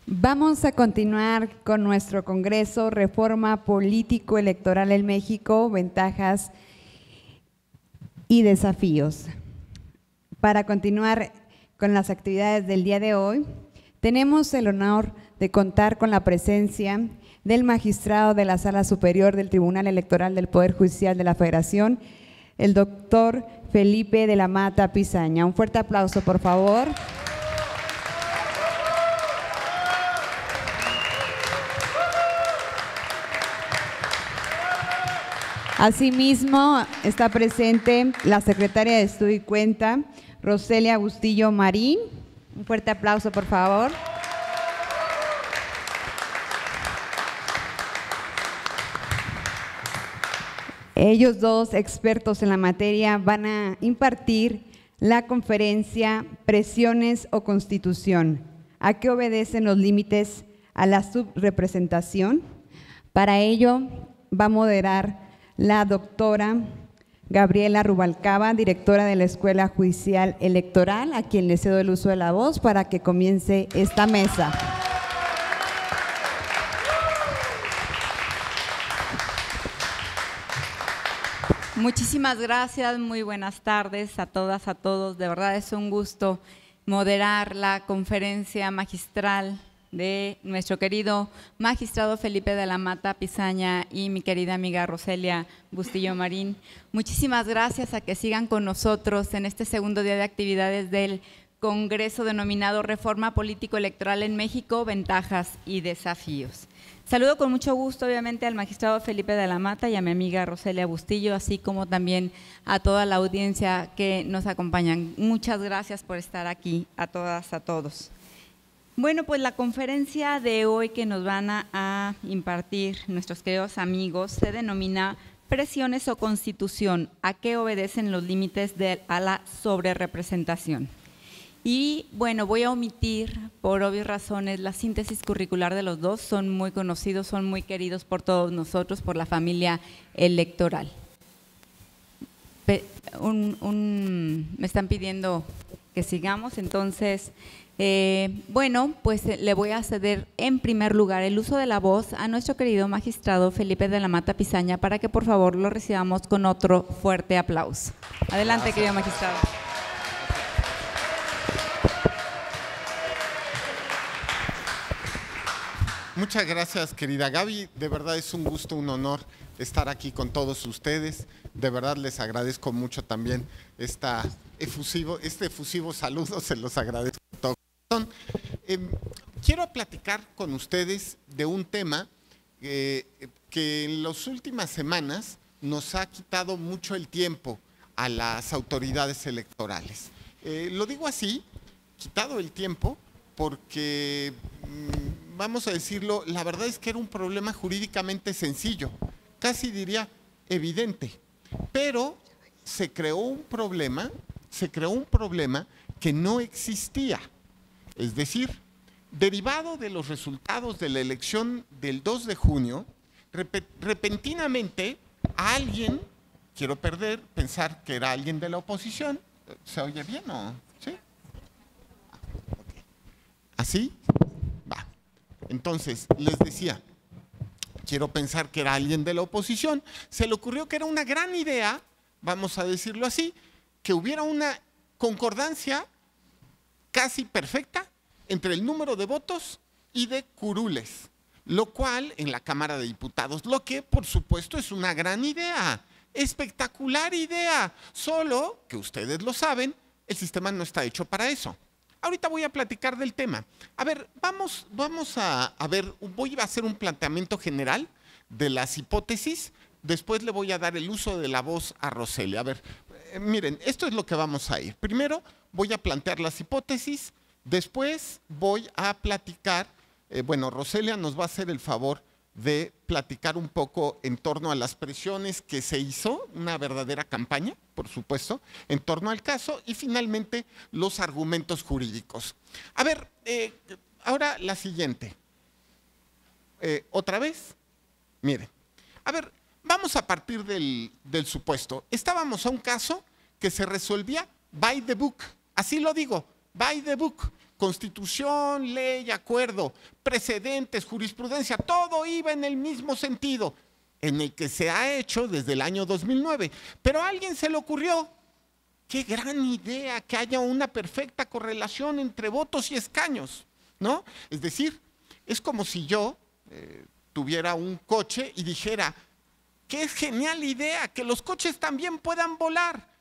Vamos a continuar con nuestro Congreso Reforma Político Electoral en México, Ventajas y Desafíos. Para continuar con las actividades del día de hoy, tenemos el honor de contar con la presencia del magistrado de la Sala Superior del Tribunal Electoral del Poder Judicial de la Federación, el doctor Felipe de la Mata Pisaña. Un fuerte aplauso, por favor. Asimismo, está presente la secretaria de Estudio y Cuenta, Roselia Bustillo Marín. Un fuerte aplauso, por favor. Ellos dos, expertos en la materia, van a impartir la conferencia Presiones o Constitución. ¿A qué obedecen los límites a la subrepresentación? Para ello va a moderar la doctora Gabriela Rubalcaba, directora de la Escuela Judicial Electoral, a quien le cedo el uso de la voz para que comience esta mesa. Muchísimas gracias, muy buenas tardes a todas, a todos. De verdad es un gusto moderar la conferencia magistral de nuestro querido magistrado Felipe de la Mata Pisaña y mi querida amiga Roselia Bustillo Marín. Muchísimas gracias a que sigan con nosotros en este segundo día de actividades del Congreso denominado Reforma Político Electoral en México, Ventajas y Desafíos. Saludo con mucho gusto obviamente al magistrado Felipe de la Mata y a mi amiga Roselia Bustillo, así como también a toda la audiencia que nos acompañan. Muchas gracias por estar aquí, a todas, a todos. Bueno, pues la conferencia de hoy que nos van a impartir nuestros queridos amigos se denomina Presiones o Constitución, ¿a qué obedecen los límites a la sobrerepresentación? Y bueno, voy a omitir por obvias razones la síntesis curricular de los dos, son muy conocidos, son muy queridos por todos nosotros, por la familia electoral. Me están pidiendo que sigamos, entonces… bueno, pues le voy a ceder en primer lugar el uso de la voz a nuestro querido magistrado Felipe de la Mata Pisaña para que por favor lo recibamos con otro fuerte aplauso. Adelante, querido magistrado. Muchas gracias, querida Gaby. De verdad es un gusto, un honor estar aquí con todos ustedes. De verdad les agradezco mucho también este efusivo saludo, se los agradezco de todo corazón. Quiero platicar con ustedes de un tema que en las últimas semanas nos ha quitado mucho el tiempo a las autoridades electorales. Lo digo así, quitado el tiempo, porque, vamos a decirlo, la verdad es que era un problema jurídicamente sencillo, casi diría evidente, pero se creó un problema que no existía. Es decir, derivado de los resultados de la elección del 2 de junio, repentinamente a alguien, quiero pensar que era alguien de la oposición, ¿se oye bien o sí? ¿Así? Va. Entonces, les decía, quiero pensar que era alguien de la oposición, se le ocurrió que era una gran idea, vamos a decirlo así, que hubiera una concordancia casi perfecta entre el número de votos y de curules, lo cual en la Cámara de Diputados, lo que por supuesto es una gran idea, espectacular idea, solo que ustedes lo saben, el sistema no está hecho para eso. Ahorita voy a platicar del tema. A ver, vamos a ver, voy a hacer un planteamiento general de las hipótesis, después le voy a dar el uso de la voz a Roselia. A ver, miren, esto es lo que vamos a ir. Primero voy a plantear las hipótesis, después voy a platicar, bueno, Roselia nos va a hacer el favor de platicar un poco en torno a las presiones que se hizo, una verdadera campaña, por supuesto, en torno al caso y finalmente los argumentos jurídicos. A ver, ahora la siguiente. Otra vez, miren, a ver, vamos a partir del supuesto. Estábamos a un caso que se resolvía by the book, así lo digo, by the book. Constitución, ley, acuerdo, precedentes, jurisprudencia, todo iba en el mismo sentido en el que se ha hecho desde el año 2009. Pero a alguien se le ocurrió, qué gran idea que haya una perfecta correlación entre votos y escaños, ¿no? Es decir, es como si yo tuviera un coche y dijera, qué genial idea, que los coches también puedan volar.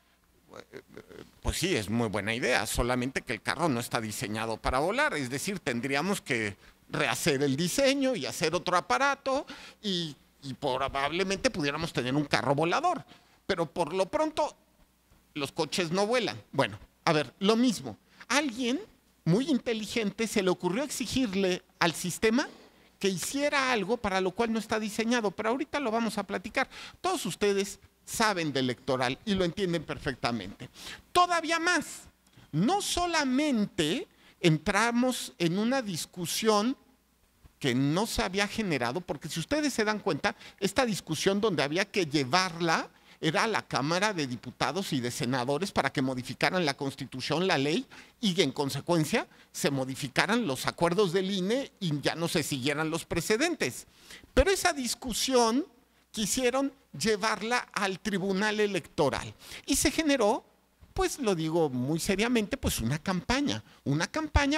Pues sí, es muy buena idea, solamente que el carro no está diseñado para volar, es decir, tendríamos que rehacer el diseño y hacer otro aparato y probablemente pudiéramos tener un carro volador, pero por lo pronto los coches no vuelan. Bueno, a ver, lo mismo, alguien muy inteligente se le ocurrió exigirle al sistema que hiciera algo para lo cual no está diseñado, pero ahorita lo vamos a platicar. Todos ustedes saben de electoral y lo entienden perfectamente. Todavía más, no solamente entramos en una discusión que no se había generado, porque si ustedes se dan cuenta, esta discusión donde había que llevarla era a la Cámara de Diputados y de Senadores para que modificaran la Constitución, la ley, y en consecuencia se modificaran los acuerdos del INE y ya no se siguieran los precedentes. Pero esa discusión quisieron llevarla al Tribunal Electoral y se generó, pues lo digo muy seriamente, pues una campaña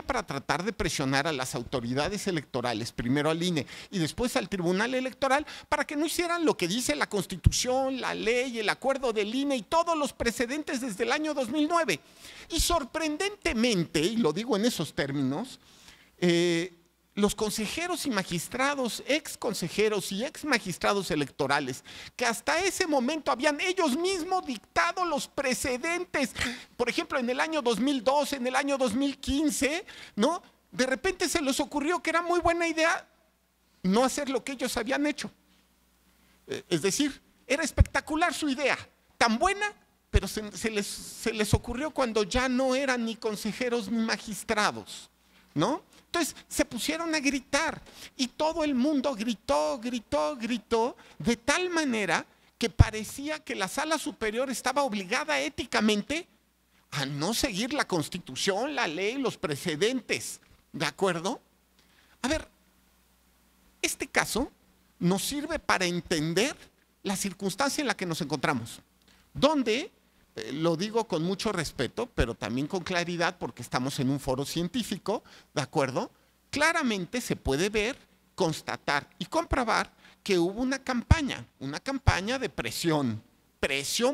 para tratar de presionar a las autoridades electorales, primero al INE y después al Tribunal Electoral, para que no hicieran lo que dice la Constitución, la ley, el acuerdo del INE y todos los precedentes desde el año 2009. Y sorprendentemente, y lo digo en esos términos, los consejeros y magistrados, ex consejeros y ex magistrados electorales, que hasta ese momento habían ellos mismos dictado los precedentes, por ejemplo, en el año 2012, en el año 2015, ¿no? De repente se les ocurrió que era muy buena idea no hacer lo que ellos habían hecho. Es decir, era espectacular su idea, tan buena, pero se les ocurrió cuando ya no eran ni consejeros ni magistrados, ¿no? Entonces se pusieron a gritar y todo el mundo gritó, de tal manera que parecía que la Sala Superior estaba obligada éticamente a no seguir la Constitución, la ley, los precedentes, ¿de acuerdo? A ver, este caso nos sirve para entender la circunstancia en la que nos encontramos, donde, lo digo con mucho respeto, pero también con claridad porque estamos en un foro científico, ¿de acuerdo? Claramente se puede ver, constatar y comprobar que hubo una campaña de presión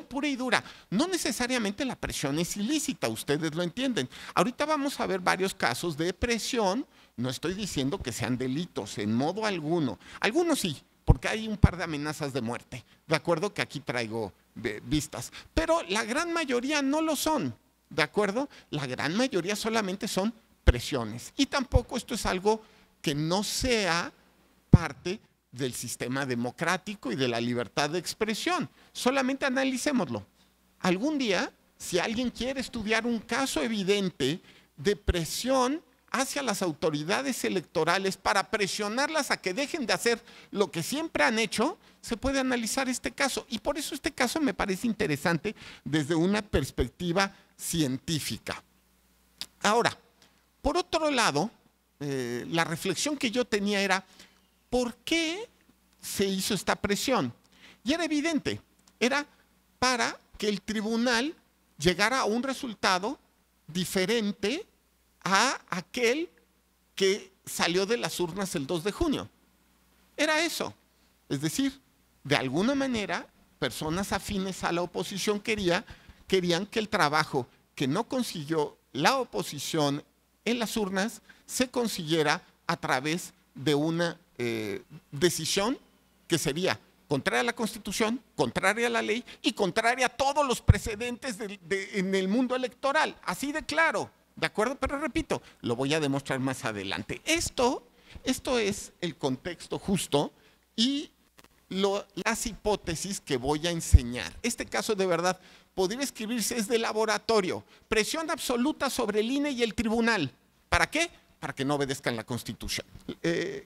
pura y dura. No necesariamente la presión es ilícita, ustedes lo entienden. Ahorita vamos a ver varios casos de presión, no estoy diciendo que sean delitos en modo alguno, algunos sí, porque hay un par de amenazas de muerte, ¿de acuerdo? Que aquí traigo vistas, pero la gran mayoría no lo son, ¿de acuerdo? La gran mayoría solamente son presiones y tampoco esto es algo que no sea parte del sistema democrático y de la libertad de expresión, solamente analicémoslo. Algún día, si alguien quiere estudiar un caso evidente de presión hacia las autoridades electorales para presionarlas a que dejen de hacer lo que siempre han hecho, se puede analizar este caso. Y por eso este caso me parece interesante desde una perspectiva científica. Ahora, por otro lado, la reflexión que yo tenía era, ¿por qué se hizo esta presión? Y era evidente, era para que el tribunal llegara a un resultado diferente a aquel que salió de las urnas el 2 de junio. Era eso. Es decir, de alguna manera, personas afines a la oposición querían que el trabajo que no consiguió la oposición en las urnas se consiguiera a través de una decisión que sería contraria a la Constitución, contraria a la ley y contraria a todos los precedentes en el mundo electoral. Así de claro. ¿De acuerdo? Pero repito, lo voy a demostrar más adelante. Esto es el contexto justo y las hipótesis que voy a enseñar. Este caso de verdad podría escribirse es de laboratorio. Presión absoluta sobre el INE y el tribunal. ¿Para qué? Para que no obedezcan la Constitución.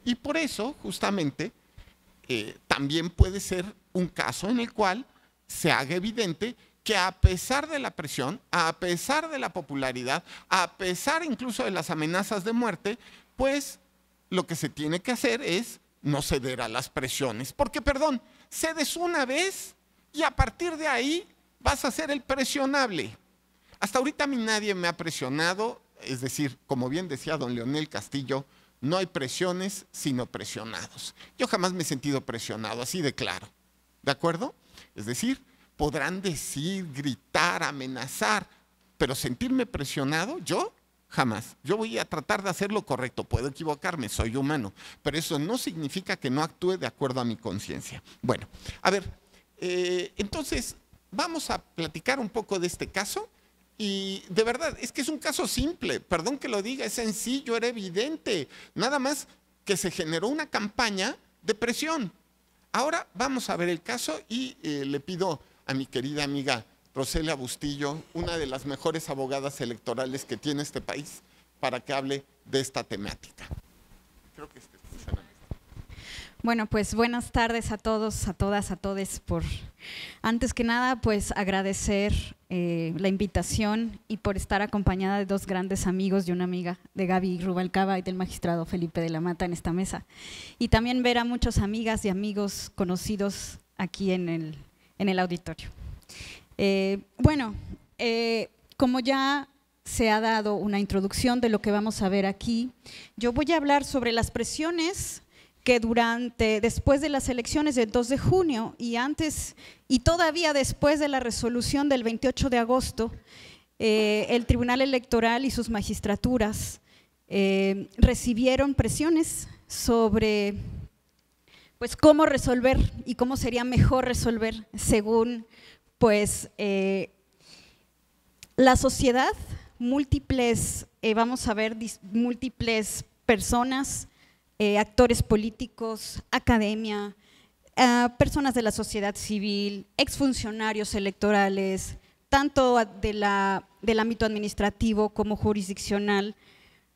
Y por eso, justamente, también puede ser un caso en el cual se haga evidente que a pesar de la presión, a pesar de la popularidad, a pesar incluso de las amenazas de muerte, pues lo que se tiene que hacer es no ceder a las presiones. Porque, perdón, cedes una vez y a partir de ahí vas a ser el presionable. Hasta ahorita a mí nadie me ha presionado, es decir, como bien decía don Leonel Castillo, no hay presiones sino presionados. Yo jamás me he sentido presionado, así de claro. ¿De acuerdo? Es decir, podrán decir, gritar, amenazar, pero sentirme presionado, yo jamás. Yo voy a tratar de hacer lo correcto, puedo equivocarme, soy humano, pero eso no significa que no actúe de acuerdo a mi conciencia. Bueno, a ver, entonces vamos a platicar un poco de este caso y de verdad, es que es un caso simple, perdón que lo diga, es sencillo, era evidente, nada más que se generó una campaña de presión. Ahora vamos a ver el caso y le pido a mi querida amiga Roselia Bustillo, una de las mejores abogadas electorales que tiene este país, para que hable de esta temática. Creo que Bueno, pues buenas tardes a todos, a todas, a todes. Antes que nada, pues agradecer la invitación y por estar acompañada de dos grandes amigos y una amiga de Gaby Rubalcaba y del magistrado Felipe de la Mata en esta mesa. Y también ver a muchas amigas y amigos conocidos aquí en el auditorio. Como ya se ha dado una introducción de lo que vamos a ver aquí, yo voy a hablar sobre las presiones que después de las elecciones del 2 de junio y antes y todavía después de la resolución del 28 de agosto, el Tribunal Electoral y sus magistraturas recibieron presiones sobre pues cómo resolver y cómo sería mejor resolver según pues la sociedad, múltiples personas, actores políticos, academia, personas de la sociedad civil, exfuncionarios electorales, tanto del ámbito administrativo como jurisdiccional,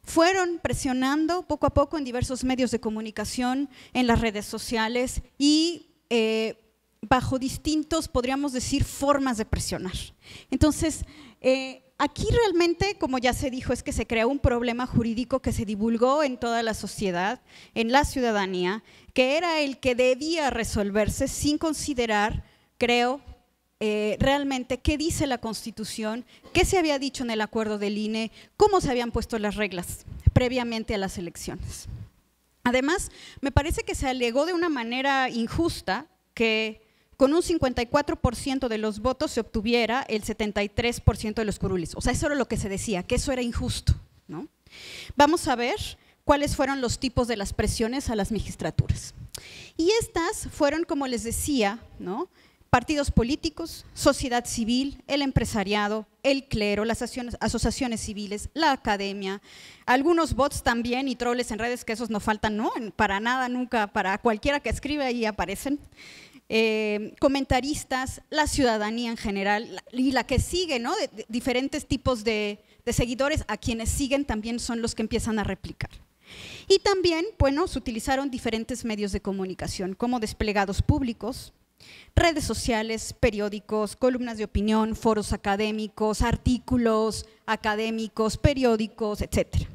fueron presionando poco a poco en diversos medios de comunicación, en las redes sociales y bajo distintos, podríamos decir, formas de presionar. Entonces, aquí realmente, como ya se dijo, es que se creó un problema jurídico que se divulgó en toda la sociedad, en la ciudadanía, que era el que debía resolverse sin considerar, creo, realmente qué dice la Constitución, qué se había dicho en el acuerdo del INE, cómo se habían puesto las reglas previamente a las elecciones. Además, me parece que se alegó de una manera injusta que con un 54% de los votos se obtuviera el 73% de los curules. O sea, eso era lo que se decía, que eso era injusto, ¿no? Vamos a ver cuáles fueron los tipos de las presiones a las magistraturas. Y estas fueron, como les decía, ¿no?, partidos políticos, sociedad civil, el empresariado, el clero, las asociaciones civiles, la academia, algunos bots también y troles en redes, que esos no faltan, ¿no?, para nada, nunca, para cualquiera que escribe ahí aparecen. Comentaristas, la ciudadanía en general y la que sigue, ¿no?, de diferentes tipos de seguidores, a quienes siguen también son los que empiezan a replicar. Y también, bueno, se utilizaron diferentes medios de comunicación como desplegados públicos, redes sociales, periódicos, columnas de opinión, foros académicos, artículos académicos, periódicos, etcétera.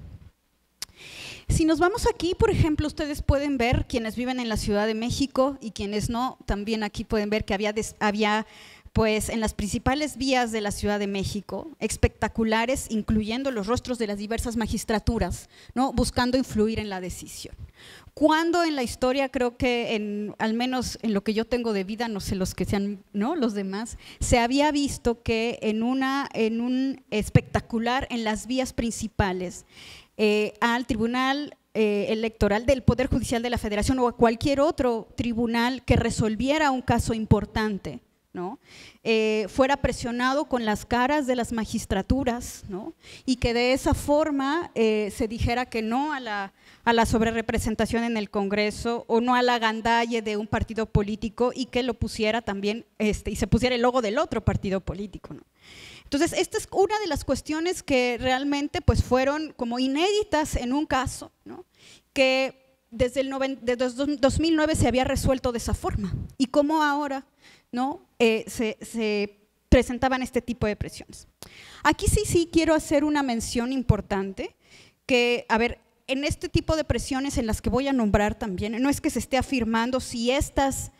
Si nos vamos aquí, por ejemplo, ustedes pueden ver, quienes viven en la Ciudad de México y quienes no, también aquí pueden ver que había pues en las principales vías de la Ciudad de México, espectaculares, incluyendo los rostros de las diversas magistraturas, ¿no?, buscando influir en la decisión. Cuando en la historia, creo que al menos en lo que yo tengo de vida, no sé los que sean, ¿no?, los demás, se había visto que en un espectacular en las vías principales, al Tribunal Electoral del Poder Judicial de la Federación o a cualquier otro tribunal que resolviera un caso importante, ¿no?, fuera presionado con las caras de las magistraturas, ¿no?, y que de esa forma se dijera que no a la sobrerepresentación en el Congreso o no a la gandalle de un partido político y que lo pusiera también y se pusiera el logo del otro partido político, ¿no? Entonces, esta es una de las cuestiones que realmente pues fueron como inéditas en un caso, ¿no?, que desde 2009 se había resuelto de esa forma y cómo ahora, ¿no?, se presentaban este tipo de presiones. Aquí sí quiero hacer una mención importante, que, a ver, en este tipo de presiones en las que voy a nombrar también, no es que se esté afirmando si estas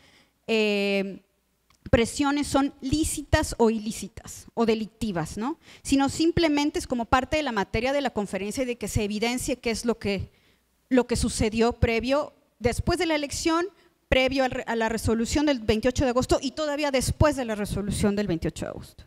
presiones son lícitas o ilícitas o delictivas, ¿no? Sino simplemente es como parte de la materia de la conferencia y de que se evidencie qué es lo que sucedió previo, después de la elección, previo a la resolución del 28 de agosto y todavía después de la resolución del 28 de agosto.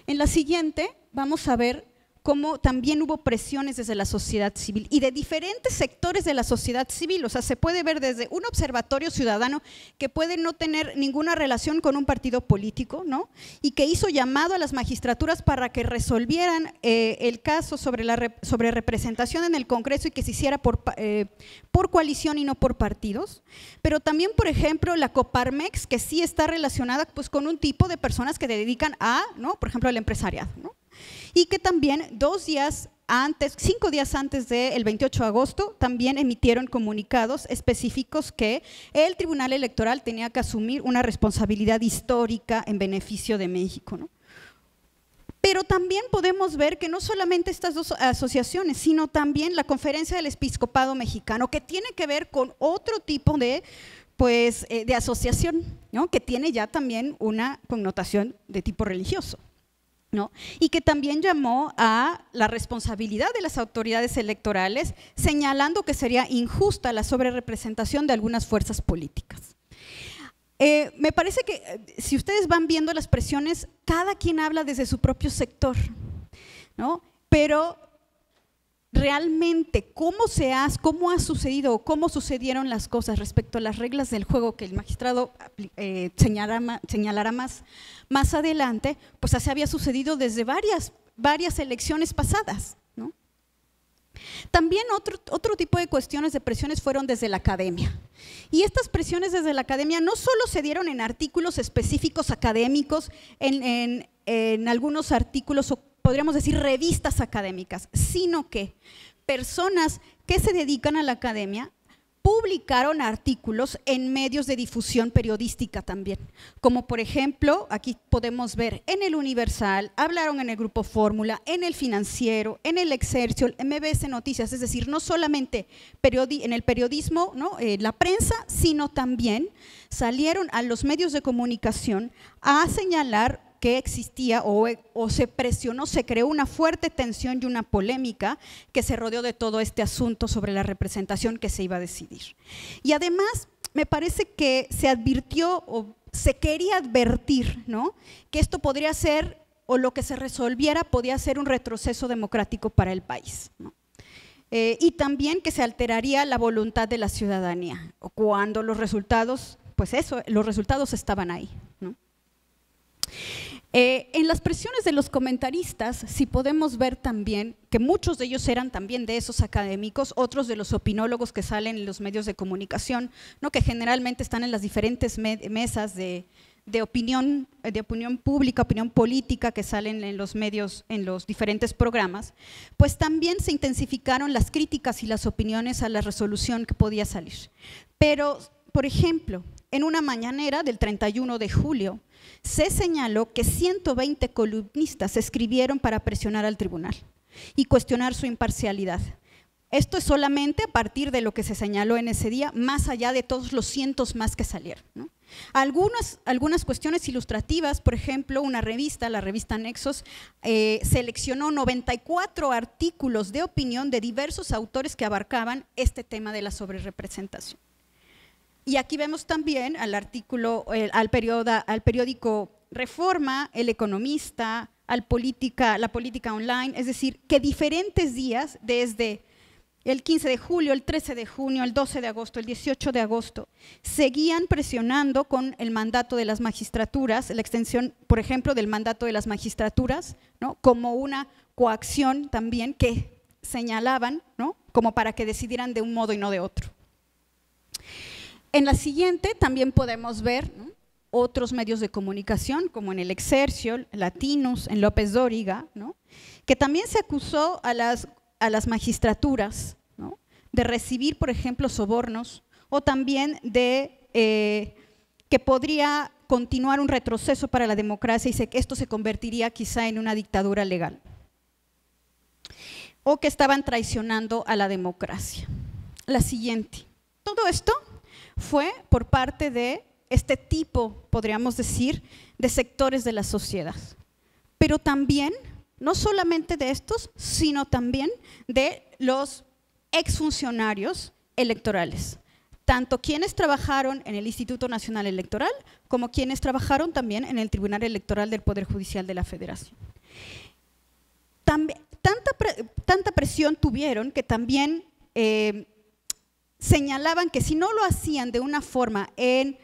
En la siguiente vamos a ver cómo también hubo presiones desde la sociedad civil y de diferentes sectores de la sociedad civil. O sea, se puede ver desde un observatorio ciudadano que puede no tener ninguna relación con un partido político, ¿no? Y que hizo llamado a las magistraturas para que resolvieran el caso sobre representación en el Congreso y que se hiciera por coalición y no por partidos. Pero también, por ejemplo, la Coparmex, que sí está relacionada pues, con un tipo de personas que se dedican a, ¿no? Por ejemplo, al empresariado, ¿no? Y que también 5 días antes del 28 de agosto también emitieron comunicados específicos que el Tribunal Electoral tenía que asumir una responsabilidad histórica en beneficio de México, ¿no? Pero también podemos ver que no solamente estas dos asociaciones, sino también la Conferencia del Episcopado Mexicano, que tiene que ver con otro tipo de asociación, ¿no? Que tiene ya también una connotación de tipo religioso, ¿no? Y que también llamó a la responsabilidad de las autoridades electorales, señalando que sería injusta la sobrerepresentación de algunas fuerzas políticas. Me parece que si ustedes van viendo las presiones, cada quien habla desde su propio sector, ¿no? Pero realmente cómo ha sucedido, cómo sucedieron las cosas respecto a las reglas del juego que el magistrado señalará más adelante, pues así había sucedido desde varias elecciones pasadas, ¿no? También otro tipo de cuestiones de presiones fueron desde la academia. Y estas presiones desde la academia no solo se dieron en artículos específicos académicos, en algunos artículos o podríamos decir revistas académicas, sino que personas que se dedican a la academia publicaron artículos en medios de difusión periodística también, como por ejemplo, aquí podemos ver en el Universal, hablaron en el Grupo Fórmula, en el Financiero, en el Excelsior, MBS Noticias, es decir, no solamente en el periodismo, ¿no? La prensa, sino también salieron a los medios de comunicación a señalar que existía o se presionó, se creó una fuerte tensión y una polémica que se rodeó de todo este asunto sobre la representación que se iba a decidir. Y además me parece que se advirtió o se quería advertir, ¿no? Que esto podría ser, o lo que se resolviera podía ser un retroceso democrático para el país, ¿no? Y también que se alteraría la voluntad de la ciudadanía cuando los resultados, pues eso, los resultados estaban ahí, ¿no? En las presiones de los comentaristas, sí podemos ver también que muchos de ellos eran también de esos académicos, otros de los opinólogos que salen en los medios de comunicación, ¿no? Que generalmente están en las diferentes mesas de opinión pública, opinión política que salen en los medios, en los diferentes programas, pues también se intensificaron las críticas y las opiniones a la resolución que podía salir. Pero, por ejemplo, en una mañanera del 31 de julio, se señaló que 120 columnistas escribieron para presionar al tribunal y cuestionar su imparcialidad. Esto es solamente a partir de lo que se señaló en ese día, más allá de todos los cientos más que salieron, ¿no? Algunas cuestiones ilustrativas, por ejemplo, una revista, la revista Nexos, seleccionó 94 artículos de opinión de diversos autores que abarcaban este tema de la sobrerepresentación. Y aquí vemos también al periódico Reforma, El Economista, la Política Online, es decir, que diferentes días, desde el 15 de julio, el 13 de junio, el 12 de agosto, el 18 de agosto, seguían presionando con el mandato de las magistraturas, la extensión, por ejemplo, del mandato de las magistraturas, ¿no? Como una coacción también que señalaban, ¿no? Como para que decidieran de un modo y no de otro. En la siguiente también podemos ver, ¿no? Otros medios de comunicación, como en el Excelsior, Latinus, en López Dóriga, ¿no? Que también se acusó a las magistraturas, ¿no? De recibir, por ejemplo, sobornos, o también de que continuar un retroceso para la democracia y que esto se convertiría quizá en una dictadura legal, o que estaban traicionando a la democracia. La siguiente. Todo esto fue por parte de este tipo, podríamos decir, de sectores de la sociedad, pero también, no solamente de estos, sino también de los exfuncionarios electorales, tanto quienes trabajaron en el Instituto Nacional Electoral como quienes trabajaron también en el Tribunal Electoral del Poder Judicial de la Federación. Tanta presión tuvieron que también señalaban que si no lo hacían de una forma en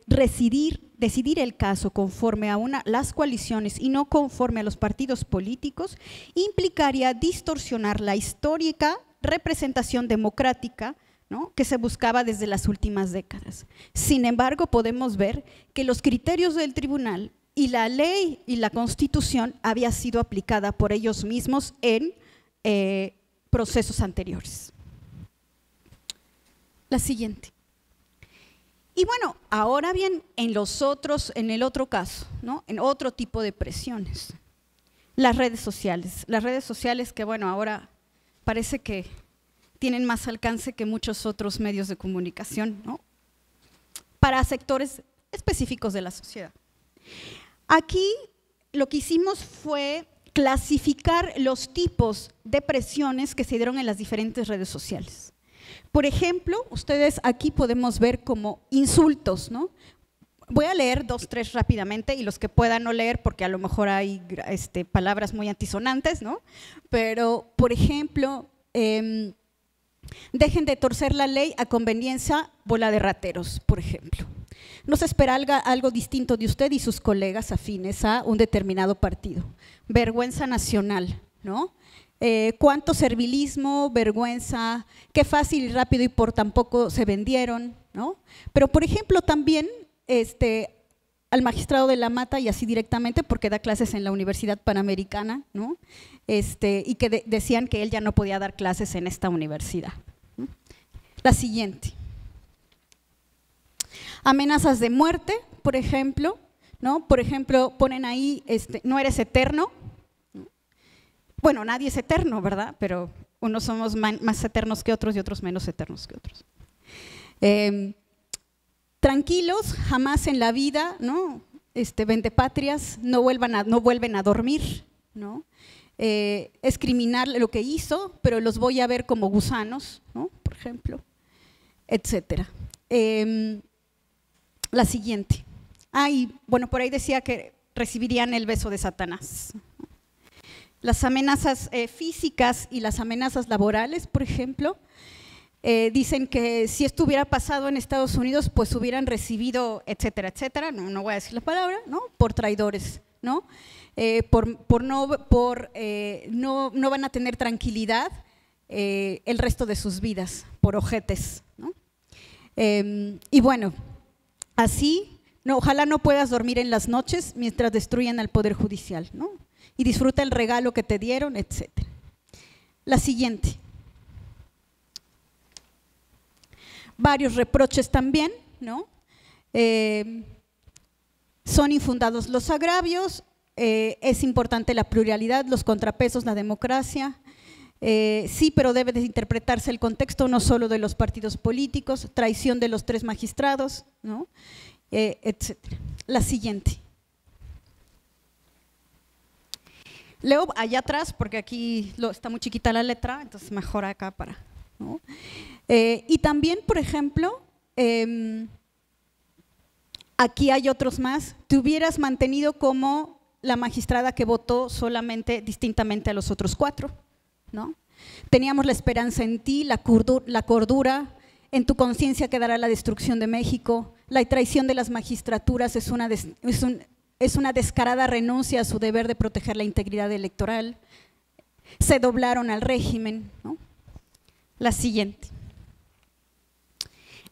decidir el caso conforme a las coaliciones y no conforme a los partidos políticos, implicaría distorsionar la histórica representación democrática, ¿no?, que se buscaba desde las últimas décadas. Sin embargo, podemos ver que los criterios del tribunal y la ley y la Constitución había sido aplicada por ellos mismos en procesos anteriores. La siguiente. Y bueno, ahora bien, en el otro caso, ¿no?, en otro tipo de presiones, las redes sociales que bueno, ahora parece que tienen más alcance que muchos otros medios de comunicación, ¿no?, para sectores específicos de la sociedad. Aquí lo que hicimos fue clasificar los tipos de presiones que se dieron en las diferentes redes sociales. Por ejemplo, ustedes aquí podemos ver como insultos, ¿no? Voy a leer 2, 3 rápidamente y los que puedan no leer porque a lo mejor hay palabras muy antisonantes, ¿no? Pero, por ejemplo, dejen de torcer la ley a conveniencia, bola de rateros, por ejemplo. No se espera algo distinto de usted y sus colegas afines a un determinado partido. Vergüenza nacional, ¿no? Cuánto servilismo, vergüenza, qué fácil y rápido y por tan poco se vendieron, ¿no? Pero, por ejemplo, también al magistrado de la Mata, y así directamente porque da clases en la Universidad Panamericana, ¿no? Y que decían que él ya no podía dar clases en esta universidad, ¿no? La siguiente. Amenazas de muerte, por ejemplo, ¿no? Por ejemplo, ponen ahí, no eres eterno. Bueno, nadie es eterno, ¿verdad? Pero unos somos más eternos que otros y otros menos eternos que otros. Tranquilos, jamás en la vida, ¿no? Vendepatrias, no vuelven a dormir, ¿no? Es criminal lo que hizo, pero los voy a ver como gusanos, ¿no?, por ejemplo, etcétera. La siguiente. Y bueno, por ahí decía que recibirían el beso de Satanás. Las amenazas físicas y las amenazas laborales, por ejemplo, dicen que si esto hubiera pasado en Estados Unidos, pues hubieran recibido, etcétera, etcétera, no voy a decir la palabra, ¿no?, por traidores, ¿no? No van a tener tranquilidad el resto de sus vidas, por ojetes, ¿no? Y bueno, así, ojalá no puedas dormir en las noches mientras destruyen al Poder Judicial, ¿no?, y disfruta el regalo que te dieron, etcétera. La siguiente. Varios reproches también, ¿no? Son infundados los agravios, es importante la pluralidad, los contrapesos, la democracia. Sí, pero debe de interpretarse el contexto no solo de los partidos políticos, traición de los 3 magistrados, ¿no?, etcétera. La siguiente. Leo allá atrás porque aquí está muy chiquita la letra, entonces mejor acá para, ¿no? Y también, por ejemplo, aquí hay otros más. Te hubieras mantenido como la magistrada que votó solamente distintamente a los otros 4, ¿no? Teníamos la esperanza en ti, la cordura, en tu conciencia quedará la destrucción de México. La traición de las magistraturas es una descarada renuncia a su deber de proteger la integridad electoral. Se doblaron al régimen, ¿no? La siguiente.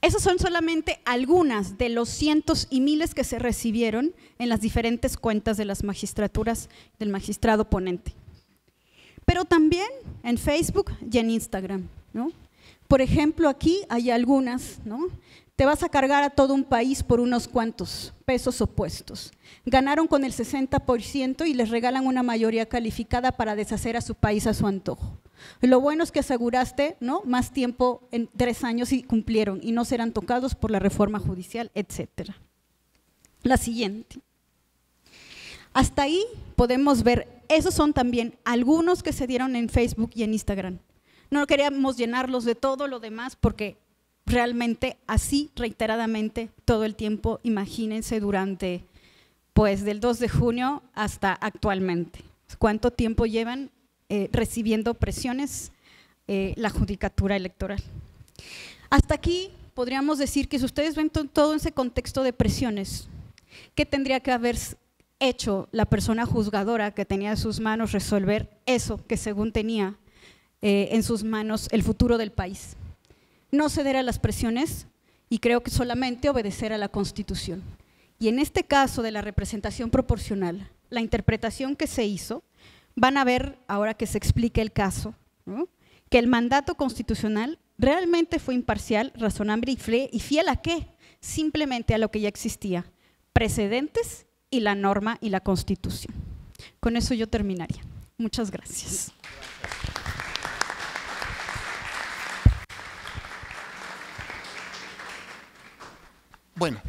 Esas son solamente algunas de los cientos y miles que se recibieron en las diferentes cuentas de las magistraturas del magistrado ponente. Pero también en Facebook y en Instagram, ¿no? Por ejemplo, aquí hay algunas, ¿no? te vas a cargar a todo un país por unos cuantos pesos o puestos. Ganaron con el 60% y les regalan una mayoría calificada para deshacer a su país a su antojo. Lo bueno es que aseguraste, ¿no?, más tiempo en 3 años y cumplieron y no serán tocados por la reforma judicial, etcétera. La siguiente. Hasta ahí podemos ver, esos son también algunos que se dieron en Facebook y en Instagram. No queríamos llenarlos de todo lo demás porque realmente así reiteradamente todo el tiempo, imagínense durante, pues del 2 de junio hasta actualmente. ¿Cuánto tiempo llevan recibiendo presiones la judicatura electoral? Hasta aquí podríamos decir que si ustedes ven todo ese contexto de presiones, ¿qué tendría que haber hecho la persona juzgadora que tenía en sus manos resolver eso que según tenía en sus manos el futuro del país? No ceder a las presiones y creo que solamente obedecer a la Constitución. Y en este caso de la representación proporcional, la interpretación que se hizo, van a ver, ahora que se explique el caso, ¿no?, que el mandato constitucional realmente fue imparcial, razonable y fiel ¿a qué? Simplemente a lo que ya existía, precedentes y la norma y la Constitución. Con eso yo terminaría. Muchas gracias. Bueno,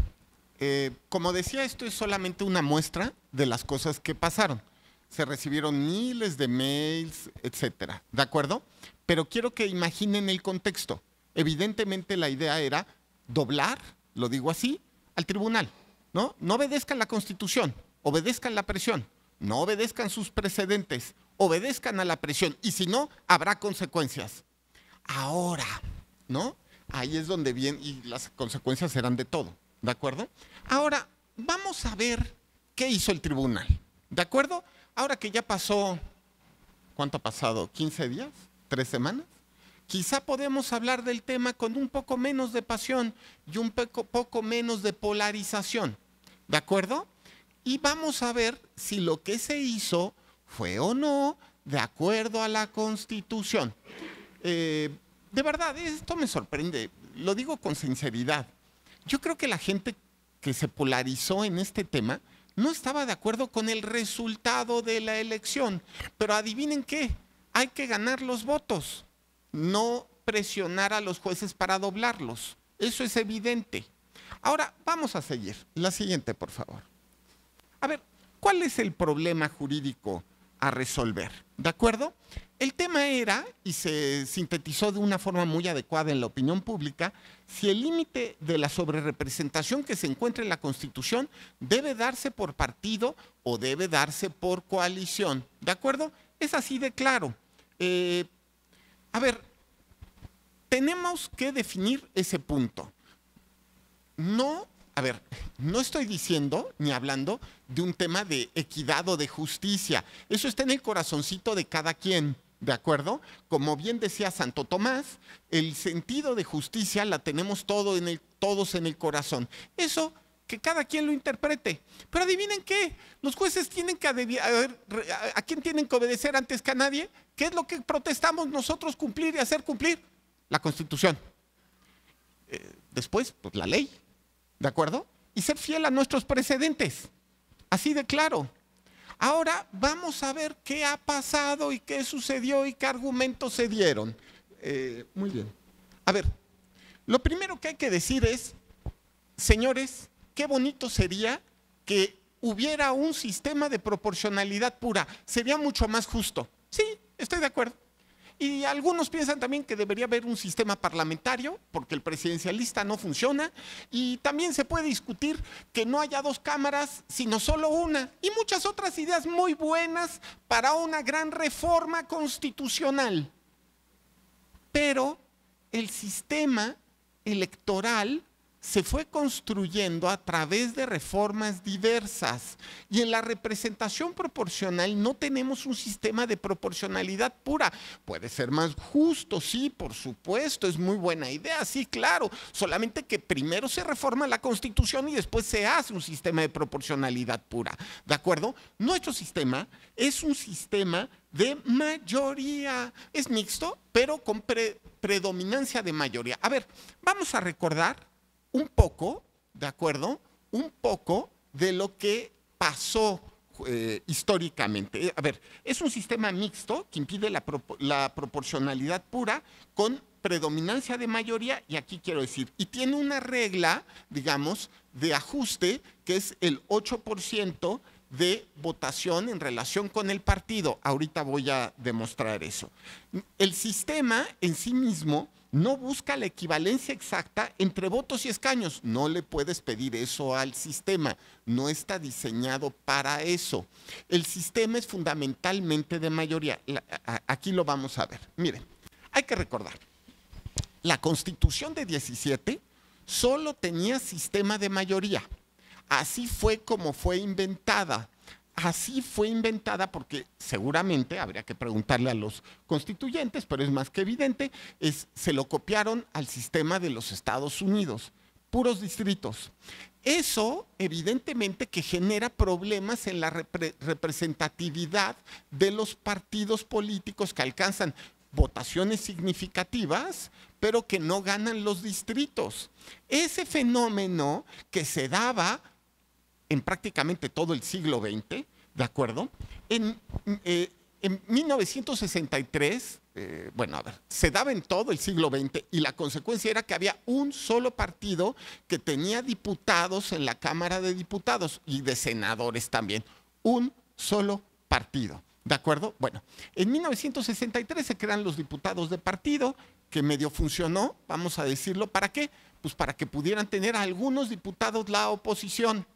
como decía, esto es solamente una muestra de las cosas que pasaron. Se recibieron miles de mails, etcétera, ¿de acuerdo? Pero quiero que imaginen el contexto. Evidentemente la idea era doblar, lo digo así, al tribunal, ¿no? No obedezcan la Constitución, obedezcan la presión, no obedezcan sus precedentes, obedezcan a la presión y si no, habrá consecuencias. Ahora, ¿no? Ahí es donde vienen, y las consecuencias serán de todo, ¿de acuerdo? Ahora, vamos a ver qué hizo el tribunal, ¿de acuerdo? Ahora que ya pasó, ¿cuánto ha pasado? ¿15 días? ¿3 semanas? Quizá podemos hablar del tema con un poco menos de pasión y un poco menos de polarización, ¿de acuerdo? Y vamos a ver si lo que se hizo fue o no de acuerdo a la Constitución. De verdad, esto me sorprende, lo digo con sinceridad. Yo creo que la gente que se polarizó en este tema no estaba de acuerdo con el resultado de la elección, pero adivinen qué, hay que ganar los votos, no presionar a los jueces para doblarlos, eso es evidente. Ahora, vamos a seguir. La siguiente, por favor. A ver, ¿cuál es el problema jurídico a resolver? ¿De acuerdo? El tema era, y se sintetizó de una forma muy adecuada en la opinión pública, si el límite de la sobrerepresentación que se encuentra en la Constitución debe darse por partido o debe darse por coalición. ¿De acuerdo? Es así de claro. A ver, tenemos que definir ese punto. No, a ver, no estoy diciendo ni hablando de un tema de equidad o de justicia. Eso está en el corazoncito de cada quien, ¿de acuerdo? Como bien decía Santo Tomás, el sentido de justicia la tenemos todos en el corazón. Eso, que cada quien lo interprete. Pero adivinen qué, los jueces tienen que, ¿a quién tienen que obedecer antes que a nadie? ¿Qué es lo que protestamos nosotros cumplir y hacer cumplir? La Constitución. Después, pues la ley, ¿de acuerdo? Y ser fiel a nuestros precedentes, así de claro. Ahora vamos a ver qué ha pasado y qué sucedió y qué argumentos se dieron. Muy bien. A ver, lo primero que hay que decir es, señores, qué bonito sería que hubiera un sistema de proporcionalidad pura. Sería mucho más justo. Sí, estoy de acuerdo. Y algunos piensan también que debería haber un sistema parlamentario, porque el presidencialista no funciona, y también se puede discutir que no haya 2 cámaras, sino solo una, y muchas otras ideas muy buenas para una gran reforma constitucional. Pero el sistema electoral se fue construyendo a través de reformas diversas y en la representación proporcional no tenemos un sistema de proporcionalidad pura. Puede ser más justo, sí, por supuesto, es muy buena idea, sí, claro, solamente que primero se reforma la Constitución y después se hace un sistema de proporcionalidad pura, ¿de acuerdo? Nuestro sistema es un sistema de mayoría, es mixto, pero con predominancia de mayoría. A ver, vamos a recordar un poco, ¿de acuerdo? Un poco de lo que pasó históricamente. A ver, es un sistema mixto que impide la proporcionalidad pura con predominancia de mayoría, y aquí quiero decir, y tiene una regla, digamos, de ajuste, que es el 8% de votación en relación con el partido. Ahorita voy a demostrar eso. El sistema en sí mismo no busca la equivalencia exacta entre votos y escaños. No le puedes pedir eso al sistema. No está diseñado para eso. El sistema es fundamentalmente de mayoría. Aquí lo vamos a ver. Miren, hay que recordar. La Constitución de 17 solo tenía sistema de mayoría. Así fue como fue inventada. Así fue inventada porque seguramente, habría que preguntarle a los constituyentes, pero es más que evidente, se lo copiaron al sistema de los Estados Unidos, puros distritos. Eso evidentemente que genera problemas en la representatividad de los partidos políticos que alcanzan votaciones significativas, pero que no ganan los distritos. Ese fenómeno que se daba en prácticamente todo el siglo XX, ¿de acuerdo? En 1963, bueno, a ver, se daba en todo el siglo XX y la consecuencia era que había un solo partido que tenía diputados en la Cámara de Diputados y de senadores también. Un solo partido, ¿de acuerdo? Bueno, en 1963 se crean los diputados de partido, que medio funcionó, vamos a decirlo, ¿para qué? Pues para que pudieran tener a algunos diputados la oposición.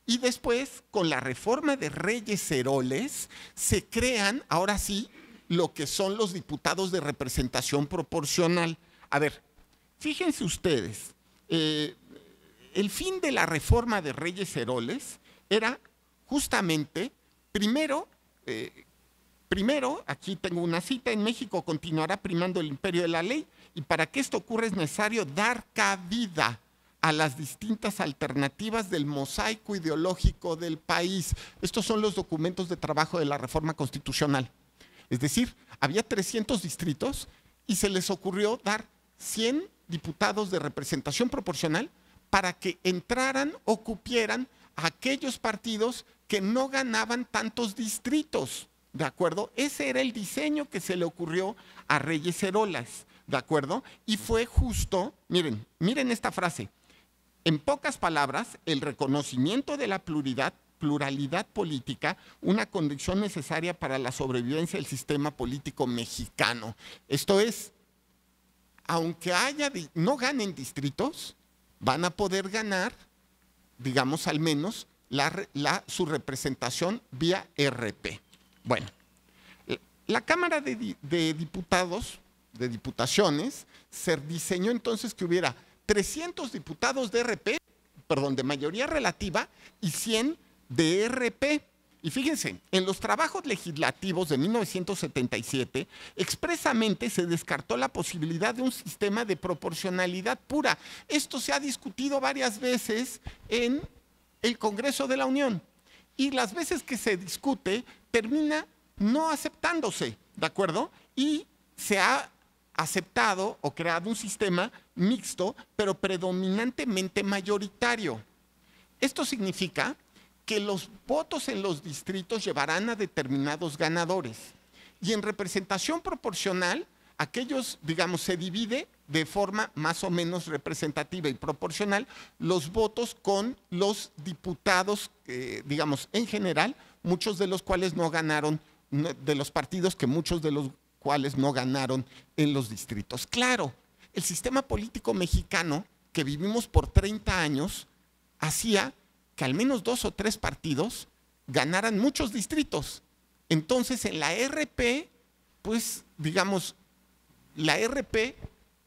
Y después, con la reforma de Reyes-Heroles, se crean, ahora sí, lo que son los diputados de representación proporcional. A ver, fíjense ustedes, el fin de la reforma de Reyes-Heroles era justamente, primero, aquí tengo una cita, en México continuará primando el imperio de la ley, y para que esto ocurra es necesario dar cabida a las distintas alternativas del mosaico ideológico del país. Estos son los documentos de trabajo de la reforma constitucional. Es decir, había 300 distritos y se les ocurrió dar 100 diputados de representación proporcional para que entraran o cupieran a aquellos partidos que no ganaban tantos distritos, ¿de acuerdo? Ese era el diseño que se le ocurrió a Reyes-Heroles, ¿de acuerdo? Y fue justo, miren esta frase. En pocas palabras, el reconocimiento de la pluralidad política, una condición necesaria para la sobrevivencia del sistema político mexicano. Esto es, aunque no ganen distritos, van a poder ganar, digamos al menos, su representación vía RP. Bueno, la Cámara de Diputados, de Diputaciones, se diseñó entonces que hubiera 300 diputados de de mayoría relativa y 100 de RP. Y fíjense, en los trabajos legislativos de 1977, expresamente se descartó la posibilidad de un sistema de proporcionalidad pura. Esto se ha discutido varias veces en el Congreso de la Unión. Y las veces que se discute, termina no aceptándose, ¿de acuerdo? Y se ha aceptado o creado un sistema mixto, pero predominantemente mayoritario. Esto significa que los votos en los distritos llevarán a determinados ganadores. Y en representación proporcional, aquellos, digamos, se divide de forma más o menos representativa y proporcional los votos con los diputados, digamos, en general, muchos de los cuales no ganaron, de los partidos que muchos de los cuales no ganaron en los distritos. Claro, el sistema político mexicano que vivimos por 30 años hacía que al menos 2 o 3 partidos ganaran muchos distritos. Entonces, en la RP, pues, digamos, la RP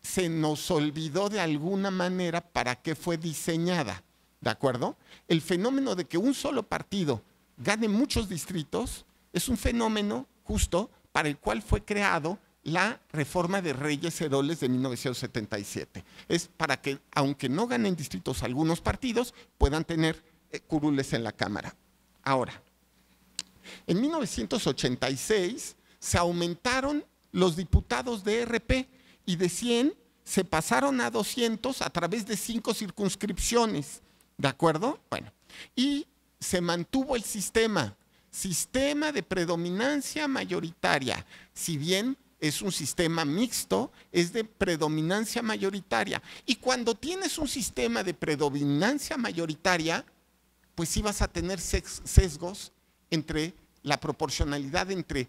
se nos olvidó de alguna manera para qué fue diseñada, ¿de acuerdo? El fenómeno de que un solo partido gane muchos distritos es un fenómeno justo para el cual fue creado la reforma de Reyes-Heroles de 1977. Es para que, aunque no ganen distritos algunos partidos, puedan tener curules en la Cámara. Ahora, en 1986 se aumentaron los diputados de RP y de 100 se pasaron a 200 a través de 5 circunscripciones, ¿de acuerdo? Bueno, y se mantuvo el sistema de predominancia mayoritaria, si bien es un sistema mixto, es de predominancia mayoritaria. Y cuando tienes un sistema de predominancia mayoritaria, pues sí vas a tener sesgos entre la proporcionalidad entre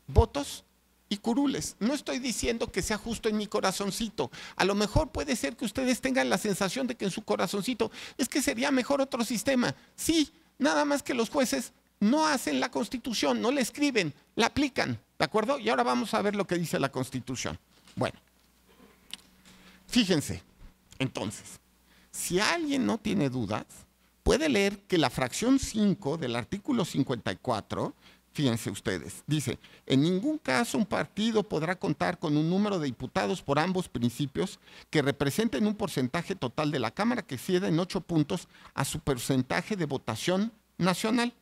votos y curules. No estoy diciendo que sea justo en mi corazoncito. A lo mejor puede ser que ustedes tengan la sensación de que en su corazoncito es que sería mejor otro sistema. Sí, nada más que los jueces no hacen la Constitución, no la escriben, la aplican, ¿de acuerdo? Y ahora vamos a ver lo que dice la Constitución. Bueno, fíjense, entonces, si alguien no tiene dudas, puede leer que la fracción 5 del artículo 54, fíjense ustedes, dice, en ningún caso un partido podrá contar con un número de diputados por ambos principios que representen un porcentaje total de la Cámara que exceda en 8 puntos a su porcentaje de votación nacional.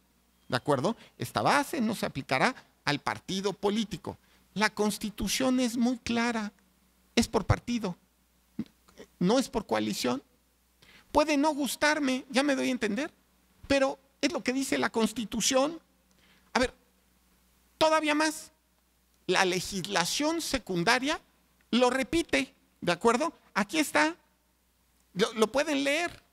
¿De acuerdo? Esta base no se aplicará al partido político. La Constitución es muy clara, es por partido, no es por coalición. Puede no gustarme, ya me doy a entender, pero es lo que dice la Constitución. A ver, todavía más, la legislación secundaria lo repite, ¿de acuerdo? Aquí está, lo pueden leer.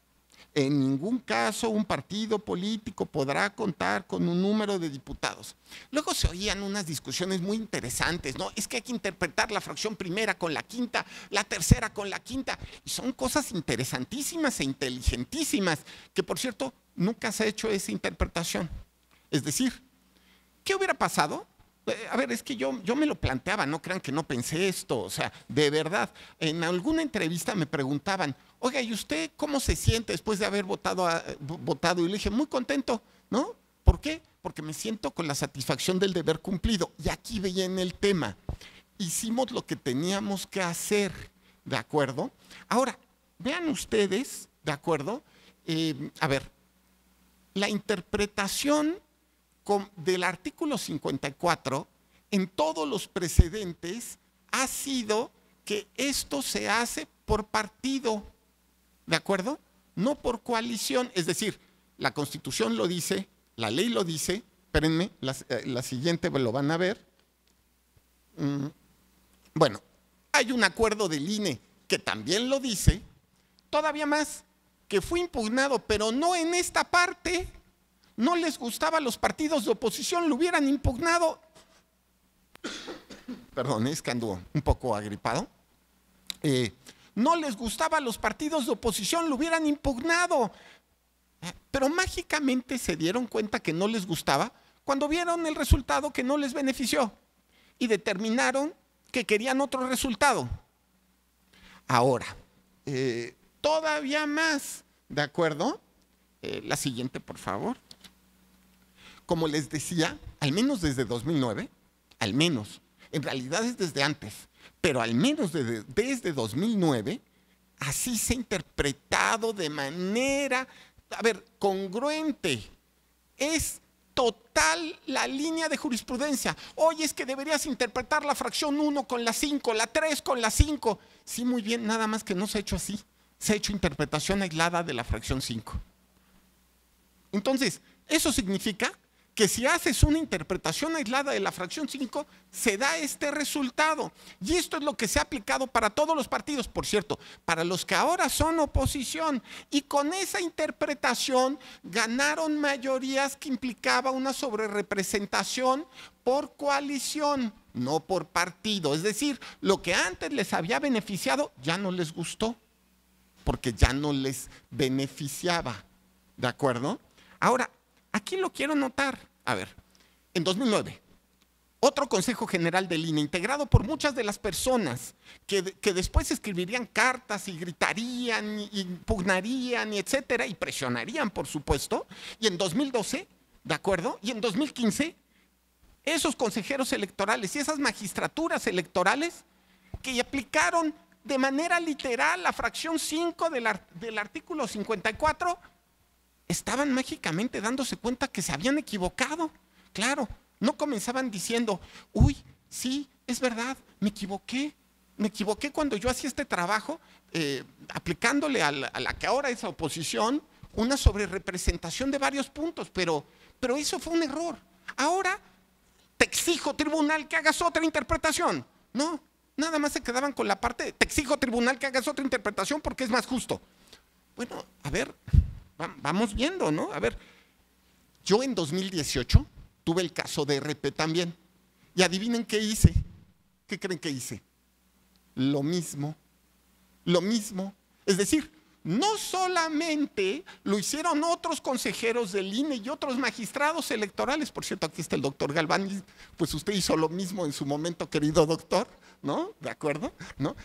En ningún caso un partido político podrá contar con un número de diputados. Luego se oían unas discusiones muy interesantes, ¿no? Es que hay que interpretar la fracción primera con la quinta, la tercera con la quinta. Y son cosas interesantísimas e inteligentísimas, que por cierto, nunca se ha hecho esa interpretación. Es decir, ¿qué hubiera pasado? A ver, es que yo me lo planteaba, no crean que no pensé esto, o sea, de verdad. En alguna entrevista me preguntaban, oiga, ¿y usted cómo se siente después de haber votado? Y le dije, muy contento, ¿no? ¿Por qué? Porque me siento con la satisfacción del deber cumplido. Y aquí viene el tema. Hicimos lo que teníamos que hacer, ¿de acuerdo? Ahora, vean ustedes, ¿de acuerdo? A ver, la interpretación del artículo 54 en todos los precedentes ha sido que esto se hace por partido, ¿de acuerdo? No por coalición, es decir, la Constitución lo dice, la ley lo dice, espérenme, la siguiente lo van a ver. Bueno, hay un acuerdo del INE que también lo dice, todavía más, que fue impugnado, pero no en esta parte. No les gustaba a los partidos de oposición, lo hubieran impugnado. Perdón, es que ando un poco agripado. No les gustaba a los partidos de oposición, lo hubieran impugnado. Pero mágicamente se dieron cuenta que no les gustaba cuando vieron el resultado que no les benefició y determinaron que querían otro resultado. Ahora, todavía más, ¿de acuerdo? La siguiente, por favor. Como les decía, al menos desde 2009, al menos, en realidad es desde antes, pero al menos desde 2009, así se ha interpretado de manera, a ver, congruente. Es total la línea de jurisprudencia. Oye, es que deberías interpretar la fracción 1 con la 5, la 3 con la 5. Sí, muy bien, nada más que no se ha hecho así. Se ha hecho interpretación aislada de la fracción 5. Entonces, eso significa que si haces una interpretación aislada de la fracción 5, se da este resultado. Y esto es lo que se ha aplicado para todos los partidos, por cierto, para los que ahora son oposición. Y con esa interpretación ganaron mayorías que implicaba una sobrerepresentación por coalición, no por partido. Es decir, lo que antes les había beneficiado ya no les gustó, porque ya no les beneficiaba. ¿De acuerdo? Ahora, aquí lo quiero notar. A ver, en 2009, otro Consejo General del INE, integrado por muchas de las personas que después escribirían cartas y gritarían, y impugnarían, y etcétera, y presionarían, por supuesto. Y en 2012, ¿de acuerdo? Y en 2015, esos consejeros electorales y esas magistraturas electorales que aplicaron de manera literal la fracción 5 del artículo 54, estaban mágicamente dándose cuenta que se habían equivocado. Claro, no comenzaban diciendo, uy, sí, es verdad, me equivoqué. me equivoqué cuando yo hacía este trabajo, aplicándole a la que ahora es oposición, una sobrerepresentación de varios puntos, pero eso fue un error. Ahora te exijo, tribunal, que hagas otra interpretación. No, nada más se quedaban con la parte de te exijo, tribunal, que hagas otra interpretación porque es más justo. Bueno, a ver, vamos viendo, ¿no? A ver, yo en 2018 tuve el caso de RP también. Y adivinen qué hice. ¿Qué creen que hice? Lo mismo. Lo mismo. Es decir, no solamente lo hicieron otros consejeros del INE y otros magistrados electorales, por cierto, aquí está el doctor Galván, pues usted hizo lo mismo en su momento, querido doctor, ¿no? ¿De acuerdo? ¿No?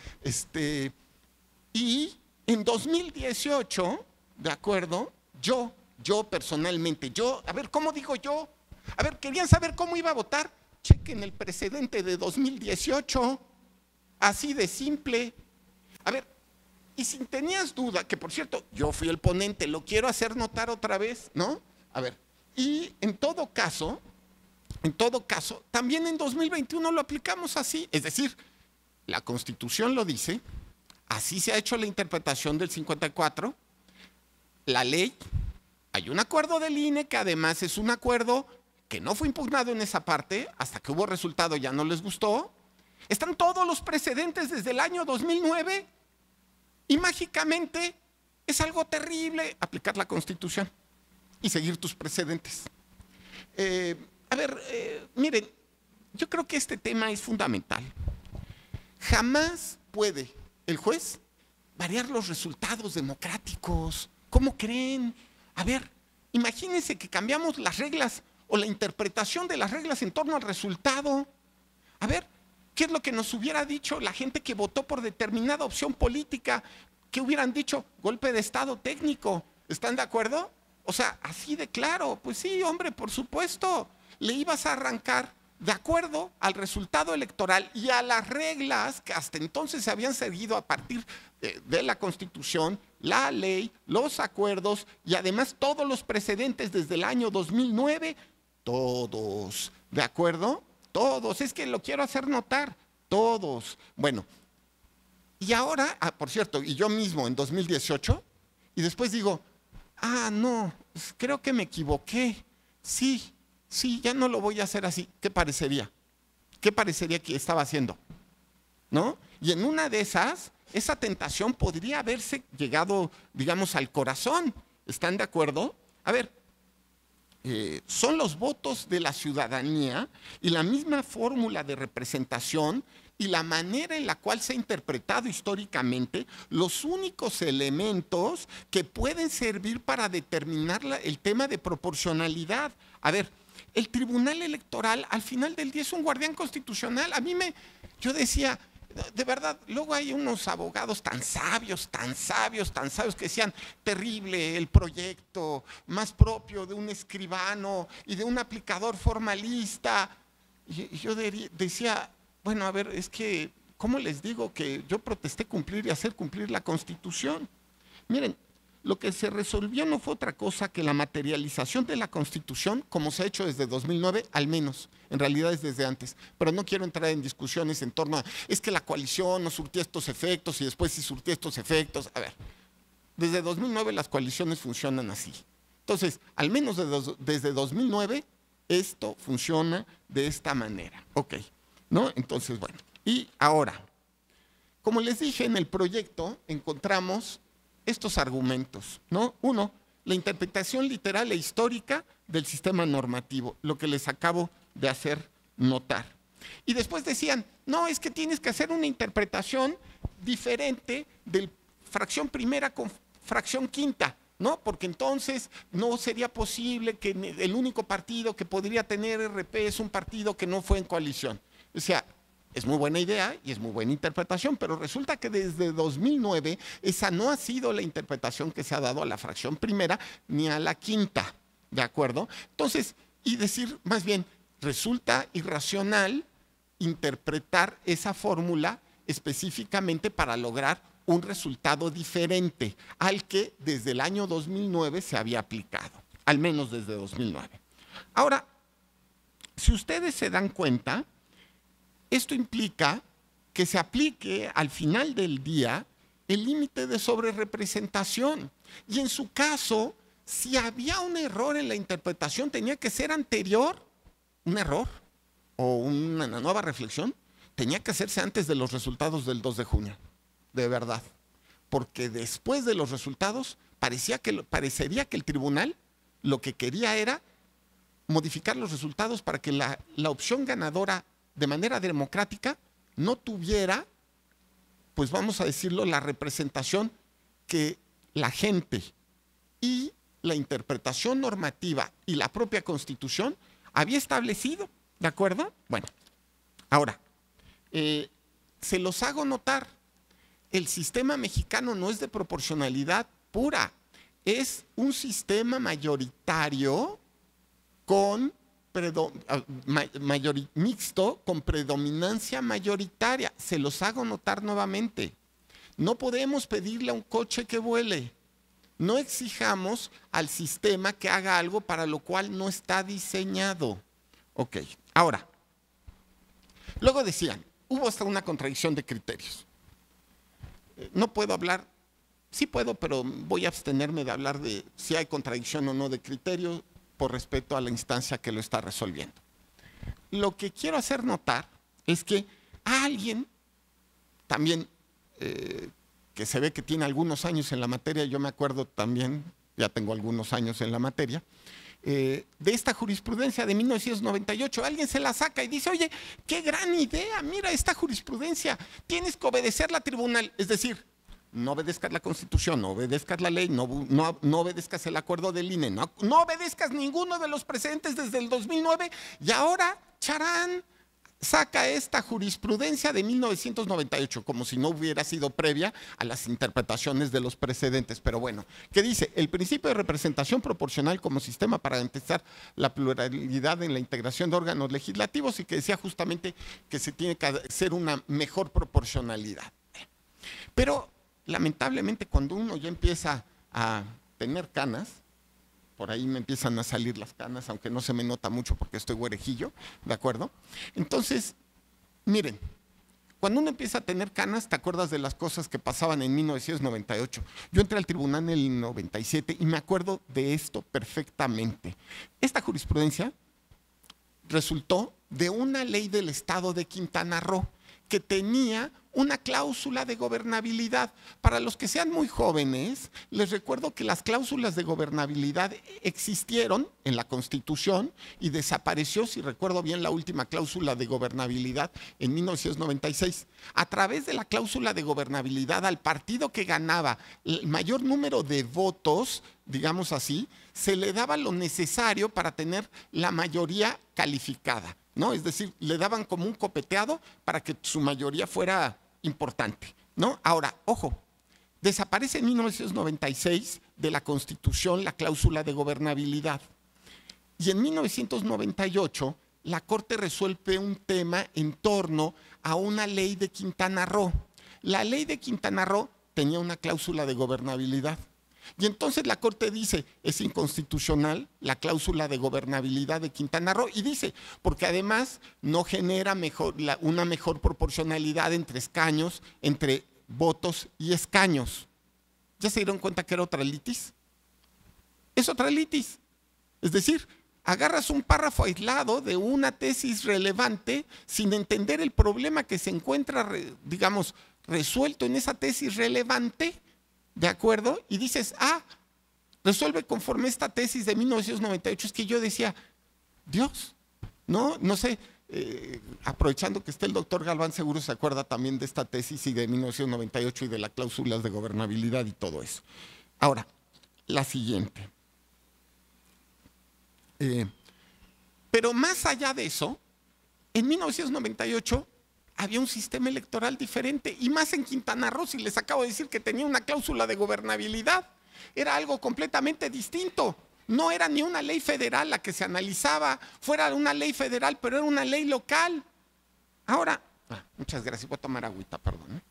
Y en 2018, ¿de acuerdo? Yo personalmente, a ver, ¿cómo digo yo? A ver, ¿querían saber cómo iba a votar? Chequen el precedente de 2018, así de simple. A ver, y si tenías duda, que por cierto, yo fui el ponente, lo quiero hacer notar otra vez, ¿no? A ver, y en todo caso, también en 2021 lo aplicamos así, es decir, la Constitución lo dice, así se ha hecho la interpretación del 54, la ley, hay un acuerdo del INE que además es un acuerdo que no fue impugnado en esa parte, hasta que hubo resultado ya no les gustó, están todos los precedentes desde el año 2009 y mágicamente es algo terrible aplicar la Constitución y seguir tus precedentes. Miren, yo creo que este tema es fundamental. Jamás puede el juez variar los resultados democráticos. ¿Cómo creen? A ver, imagínense que cambiamos las reglas o la interpretación de las reglas en torno al resultado. A ver, ¿qué es lo que nos hubiera dicho la gente que votó por determinada opción política? ¿Qué hubieran dicho? Golpe de estado técnico. ¿Están de acuerdo? O sea, así de claro. Pues sí, hombre, por supuesto. Le ibas a arrancar de acuerdo al resultado electoral y a las reglas que hasta entonces se habían seguido a partir de la Constitución, la ley, los acuerdos y además todos los precedentes desde el año 2009. Todos, ¿de acuerdo? Todos, es que lo quiero hacer notar, todos. Bueno, y ahora, por cierto, y yo mismo en 2018, y después digo, no, creo que me equivoqué, sí, ya no lo voy a hacer así. ¿Qué parecería? ¿Qué parecería que estaba haciendo? ¿No? Y en una de esas, esa tentación podría haberse llegado, digamos, al corazón. ¿Están de acuerdo? A ver, son los votos de la ciudadanía y la misma fórmula de representación y la manera en la cual se ha interpretado históricamente los únicos elementos que pueden servir para determinar el tema de proporcionalidad. A ver, el Tribunal Electoral al final del día es un guardián constitucional. Yo decía, de verdad, luego hay unos abogados tan sabios que decían, terrible el proyecto, más propio de un escribano y de un aplicador formalista. Y yo decía, bueno, a ver, es que, ¿cómo les digo que yo protesté cumplir y hacer cumplir la Constitución? Miren, lo que se resolvió no fue otra cosa que la materialización de la Constitución, como se ha hecho desde 2009, al menos, en realidad es desde antes, pero no quiero entrar en discusiones en torno a, es que la coalición no surtía estos efectos y después sí surtía estos efectos. A ver, desde 2009 las coaliciones funcionan así. Entonces, al menos desde 2009, esto funciona de esta manera. Ok, ¿no? Entonces, bueno, y ahora, como les dije, en el proyecto encontramos estos argumentos, ¿no? Uno, la interpretación literal e histórica del sistema normativo, lo que les acabo de hacer notar. Y después decían, no, es que tienes que hacer una interpretación diferente de fracción primera con fracción quinta, ¿no? Porque entonces no sería posible que el único partido que podría tener RP es un partido que no fue en coalición. O sea, es muy buena idea y es muy buena interpretación, pero resulta que desde 2009 esa no ha sido la interpretación que se ha dado a la fracción primera ni a la quinta, ¿de acuerdo? Entonces, y decir más bien, resulta irracional interpretar esa fórmula específicamente para lograr un resultado diferente al que desde el año 2009 se había aplicado, al menos desde 2009. Ahora, si ustedes se dan cuenta, esto implica que se aplique al final del día el límite de sobrerepresentación. Y en su caso, si había un error en la interpretación, tenía que ser anterior, un error o una nueva reflexión, tenía que hacerse antes de los resultados del 2 de junio, de verdad. Porque después de los resultados, parecería que el tribunal lo que quería era modificar los resultados para que la opción ganadora de manera democrática no tuviera, pues vamos a decirlo, la representación que la gente y la interpretación normativa y la propia Constitución había establecido, ¿de acuerdo? Bueno, ahora, se los hago notar, el sistema mexicano no es de proporcionalidad pura, es un sistema mayoritario mixto con predominancia mayoritaria. Se los hago notar nuevamente. No podemos pedirle a un coche que vuele. No exijamos al sistema que haga algo para lo cual no está diseñado. Ok, ahora, luego decían, hubo hasta una contradicción de criterios. No puedo hablar, sí puedo, pero voy a abstenerme de hablar de si hay contradicción o no de criterio por respeto a la instancia que lo está resolviendo. Lo que quiero hacer notar es que a alguien, también que se ve que tiene algunos años en la materia, yo me acuerdo también, ya tengo algunos años en la materia, de esta jurisprudencia de 1998, alguien se la saca y dice, oye, qué gran idea, mira esta jurisprudencia, tienes que obedecerla al tribunal, es decir, no obedezcas la Constitución, no obedezcas la ley, no obedezcas el acuerdo del INE, no obedezcas ninguno de los precedentes desde el 2009 y ahora, charán, saca esta jurisprudencia de 1998, como si no hubiera sido previa a las interpretaciones de los precedentes. Pero bueno, ¿qué dice? El principio de representación proporcional como sistema para garantizar la pluralidad en la integración de órganos legislativos y que decía justamente que se tiene que hacer una mejor proporcionalidad. Pero lamentablemente cuando uno ya empieza a tener canas, por ahí me empiezan a salir las canas, aunque no se me nota mucho porque estoy güerejillo, ¿de acuerdo? Entonces, miren, cuando uno empieza a tener canas, te acuerdas de las cosas que pasaban en 1998. Yo entré al tribunal en el 97 y me acuerdo de esto perfectamente. Esta jurisprudencia resultó de una ley del estado de Quintana Roo que tenía una cláusula de gobernabilidad. Para los que sean muy jóvenes, les recuerdo que las cláusulas de gobernabilidad existieron en la Constitución y desapareció, si recuerdo bien, la última cláusula de gobernabilidad en 1996. A través de la cláusula de gobernabilidad, al partido que ganaba el mayor número de votos, digamos así, se le daba lo necesario para tener la mayoría calificada, ¿no? Es decir, le daban como un copeteado para que su mayoría fuera importante, ¿no? Ahora, ojo, desaparece en 1996 de la Constitución la cláusula de gobernabilidad y en 1998 la Corte resuelve un tema en torno a una ley de Quintana Roo. La ley de Quintana Roo tenía una cláusula de gobernabilidad. Y entonces la Corte dice, es inconstitucional la cláusula de gobernabilidad de Quintana Roo, y dice, porque además no genera una mejor proporcionalidad entre escaños, entre votos y escaños. ¿Ya se dieron cuenta que era otra litis? Es otra litis. Es decir, agarras un párrafo aislado de una tesis relevante sin entender el problema que se encuentra, digamos, resuelto en esa tesis relevante, ¿de acuerdo? Y dices, resuelve conforme esta tesis de 1998. Es que yo decía, Dios, no sé, aprovechando que está el doctor Galván, seguro se acuerda también de esta tesis y de 1998 y de las cláusulas de gobernabilidad y todo eso. Ahora, la siguiente. Pero más allá de eso, en 1998 había un sistema electoral diferente, y más en Quintana Roo, si les acabo de decir que tenía una cláusula de gobernabilidad, era algo completamente distinto. No era ni una ley federal la que se analizaba, fuera una ley federal, pero era una ley local. Ahora, muchas gracias, voy a tomar agüita, perdón.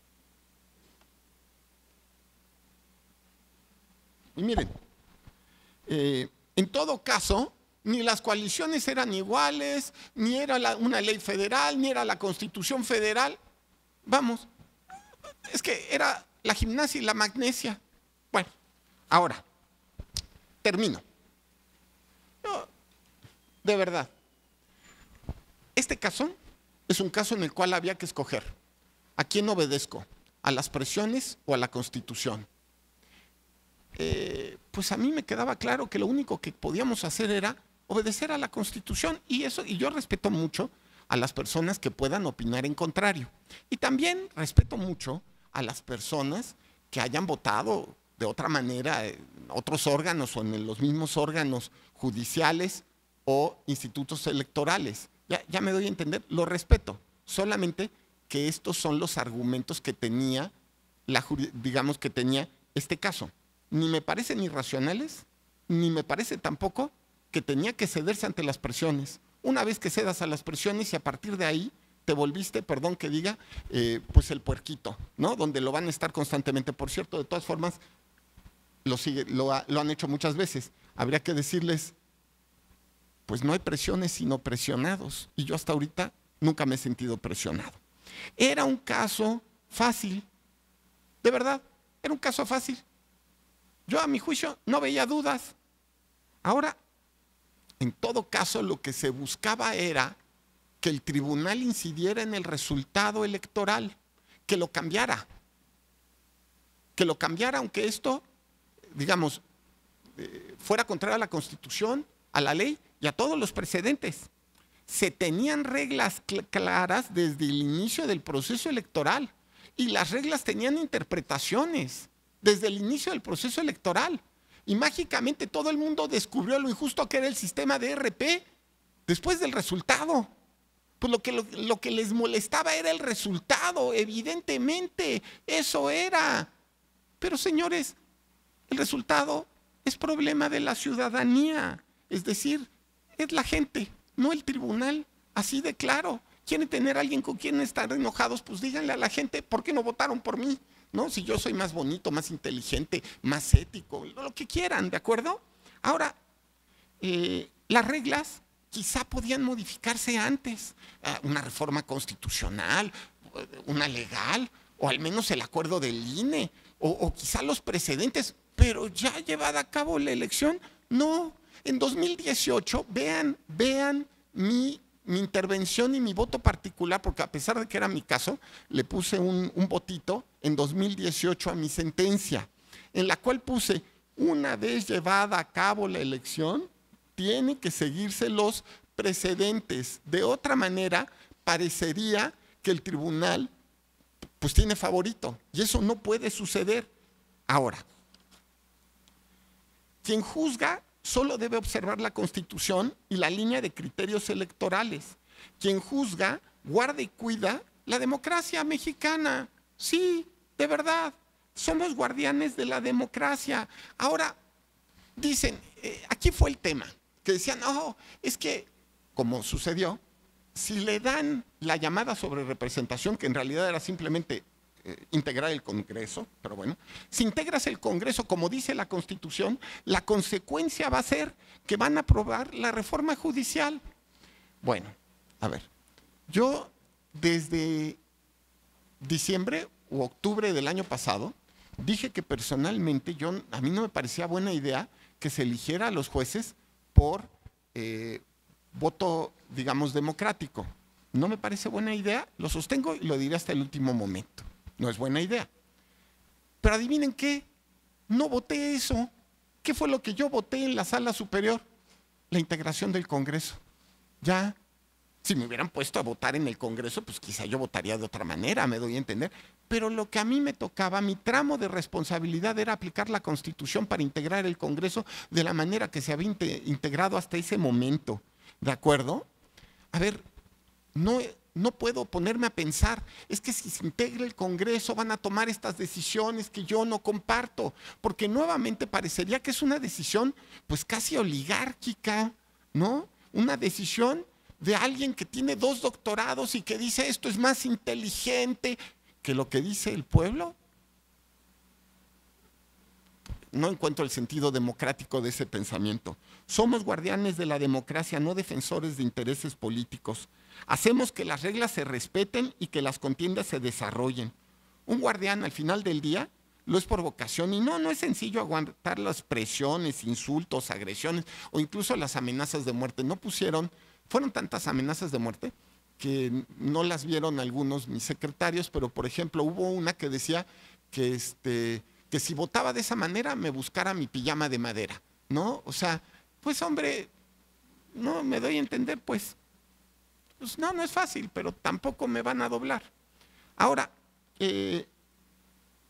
Y miren, en todo caso, ni las coaliciones eran iguales, ni era una ley federal, ni era la Constitución federal. vamos, es que era la gimnasia y la magnesia. Bueno, ahora, termino. Yo, de verdad, este caso es un caso en el cual había que escoger a quién obedezco, a las presiones o a la Constitución. Pues a mí me quedaba claro que lo único que podíamos hacer era obedecer a la Constitución, y yo respeto mucho a las personas que puedan opinar en contrario, y también respeto mucho a las personas que hayan votado de otra manera en otros órganos o en los mismos órganos judiciales o institutos electorales. Ya me doy a entender, lo respeto, solamente que estos son los argumentos que tenía, digamos que tenía este caso. Ni me parecen irracionales, ni me parece tampoco que tenía que cederse ante las presiones. Una vez que cedas a las presiones y a partir de ahí te volviste, perdón que diga, pues el puerquito, ¿no? Donde lo van a estar constantemente. Por cierto, de todas formas, lo han hecho muchas veces. Habría que decirles, pues no hay presiones sino presionados. Y yo hasta ahorita nunca me he sentido presionado. Era un caso fácil, de verdad, era un caso fácil. Yo a mi juicio no veía dudas. Ahora, en todo caso, lo que se buscaba era que el tribunal incidiera en el resultado electoral, que lo cambiara, aunque esto, digamos, fuera contrario a la Constitución, a la ley y a todos los precedentes. Se tenían reglas claras desde el inicio del proceso electoral y las reglas tenían interpretaciones desde el inicio del proceso electoral. Y mágicamente todo el mundo descubrió lo injusto que era el sistema de RP después del resultado. Pues lo que les molestaba era el resultado, evidentemente, eso era. Pero señores, el resultado es problema de la ciudadanía, es decir, es la gente, no el tribunal, así de claro. ¿Quieren tener a alguien con quien estar enojados? Pues díganle a la gente, ¿por qué no votaron por mí? ¿No? Si yo soy más bonito, más inteligente, más ético, lo que quieran, ¿de acuerdo? Ahora, las reglas quizá podían modificarse antes, una reforma constitucional, una legal, o al menos el acuerdo del INE, o quizá los precedentes, pero ya llevada a cabo la elección, no. En 2018, vean mi intervención y mi voto particular, porque a pesar de que era mi caso, le puse un votito en 2018 a mi sentencia, en la cual puse, una vez llevada a cabo la elección, tienen que seguirse los precedentes. De otra manera, parecería que el tribunal pues tiene favorito, y eso no puede suceder. Ahora, quien juzga solo debe observar la Constitución y la línea de criterios electorales. Quien juzga, guarda y cuida la democracia mexicana. Sí, de verdad, somos guardianes de la democracia. Ahora, dicen, aquí fue el tema, que decían, no, es que, como sucedió, si le dan la llamada sobre representación, que en realidad era simplemente integrar el Congreso, pero bueno, si integras el Congreso como dice la Constitución, la consecuencia va a ser que van a aprobar la reforma judicial. Bueno, a ver, yo desde diciembre u octubre del año pasado dije que personalmente a mí no me parecía buena idea que se eligiera a los jueces por voto, digamos, democrático. No me parece buena idea, lo sostengo y lo diré hasta el último momento. No es buena idea. Pero adivinen qué, no voté eso. ¿Qué fue lo que yo voté en la sala superior? La integración del Congreso. Ya, si me hubieran puesto a votar en el Congreso, pues quizá yo votaría de otra manera, me doy a entender. Pero lo que a mí me tocaba, mi tramo de responsabilidad era aplicar la Constitución para integrar el Congreso de la manera que se había integrado hasta ese momento. ¿De acuerdo? A ver, no puedo ponerme a pensar, es que si se integra el Congreso van a tomar estas decisiones que yo no comparto, porque nuevamente parecería que es una decisión pues casi oligárquica, ¿no? Una decisión de alguien que tiene 2 doctorados y que dice esto es más inteligente que lo que dice el pueblo. No encuentro el sentido democrático de ese pensamiento. Somos guardianes de la democracia, no defensores de intereses políticos. Hacemos que las reglas se respeten y que las contiendas se desarrollen. Un guardián al final del día lo es por vocación y no es sencillo aguantar las presiones, insultos, agresiones o incluso las amenazas de muerte. Fueron tantas amenazas de muerte que no las vieron algunos mis secretarios, pero por ejemplo hubo una que decía que si votaba de esa manera me buscara mi pijama de madera, ¿no? O sea, pues hombre, no me doy a entender, pues no es fácil, pero tampoco me van a doblar. Ahora,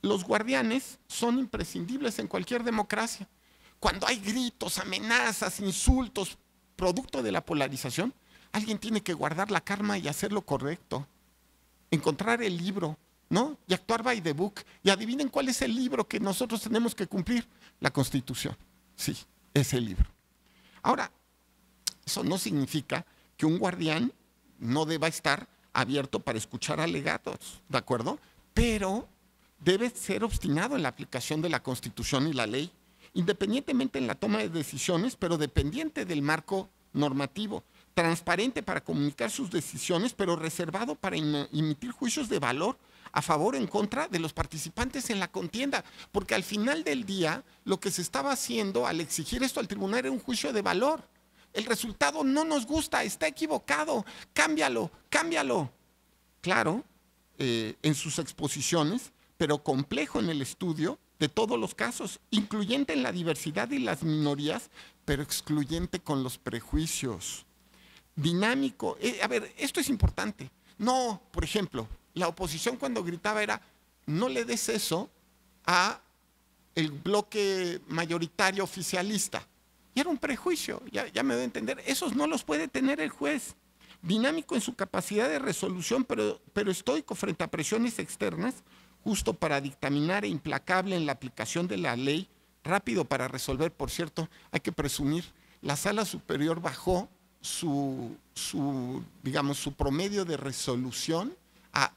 los guardianes son imprescindibles en cualquier democracia. Cuando hay gritos, amenazas, insultos, producto de la polarización, alguien tiene que guardar la calma y hacer lo correcto. Encontrar el libro, ¿no? Y actuar by the book. Y adivinen cuál es el libro que nosotros tenemos que cumplir. La Constitución. Sí, es el libro. Ahora, eso no significa que un guardián no deba estar abierto para escuchar alegatos, ¿de acuerdo? Pero debe ser obstinado en la aplicación de la Constitución y la ley, independientemente en la toma de decisiones, pero dependiente del marco normativo, transparente para comunicar sus decisiones, pero reservado para emitir juicios de valor a favor o en contra de los participantes en la contienda, porque al final del día lo que se estaba haciendo al exigir esto al tribunal era un juicio de valor. El resultado no nos gusta, está equivocado, cámbialo. Claro, en sus exposiciones, pero complejo en el estudio de todos los casos, incluyente en la diversidad y las minorías, pero excluyente con los prejuicios. Dinámico. A ver, esto es importante. No, por ejemplo, la oposición cuando gritaba era, no le des eso a el bloque mayoritario oficialista. Y era un prejuicio, ya me doy a entender. Esos no los puede tener el juez. Dinámico en su capacidad de resolución, pero estoico frente a presiones externas, justo para dictaminar e implacable en la aplicación de la ley, rápido para resolver. Por cierto, hay que presumir, la Sala Superior bajó su promedio de resolución a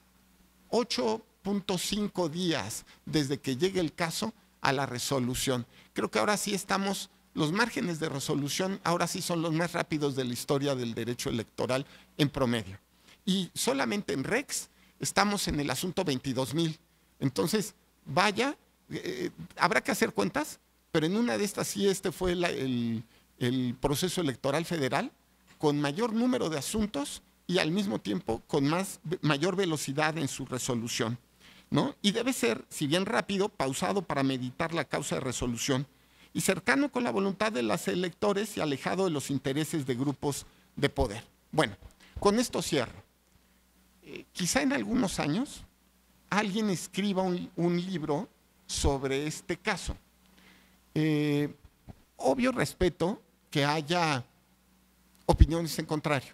8.5 días desde que llegue el caso a la resolución. Creo que ahora sí estamos, los márgenes de resolución ahora sí son los más rápidos de la historia del derecho electoral en promedio. Y solamente en REX estamos en el asunto 22,000. Entonces, vaya, habrá que hacer cuentas, pero en una de estas sí fue el proceso electoral federal con mayor número de asuntos y al mismo tiempo con mayor velocidad en su resolución, ¿no? Y debe ser, si bien rápido, pausado para meditar la causa de resolución y cercano con la voluntad de los electores y alejado de los intereses de grupos de poder. Bueno, con esto cierro. Quizá en algunos años alguien escriba un libro sobre este caso. Obvio respeto que haya opiniones en contrario.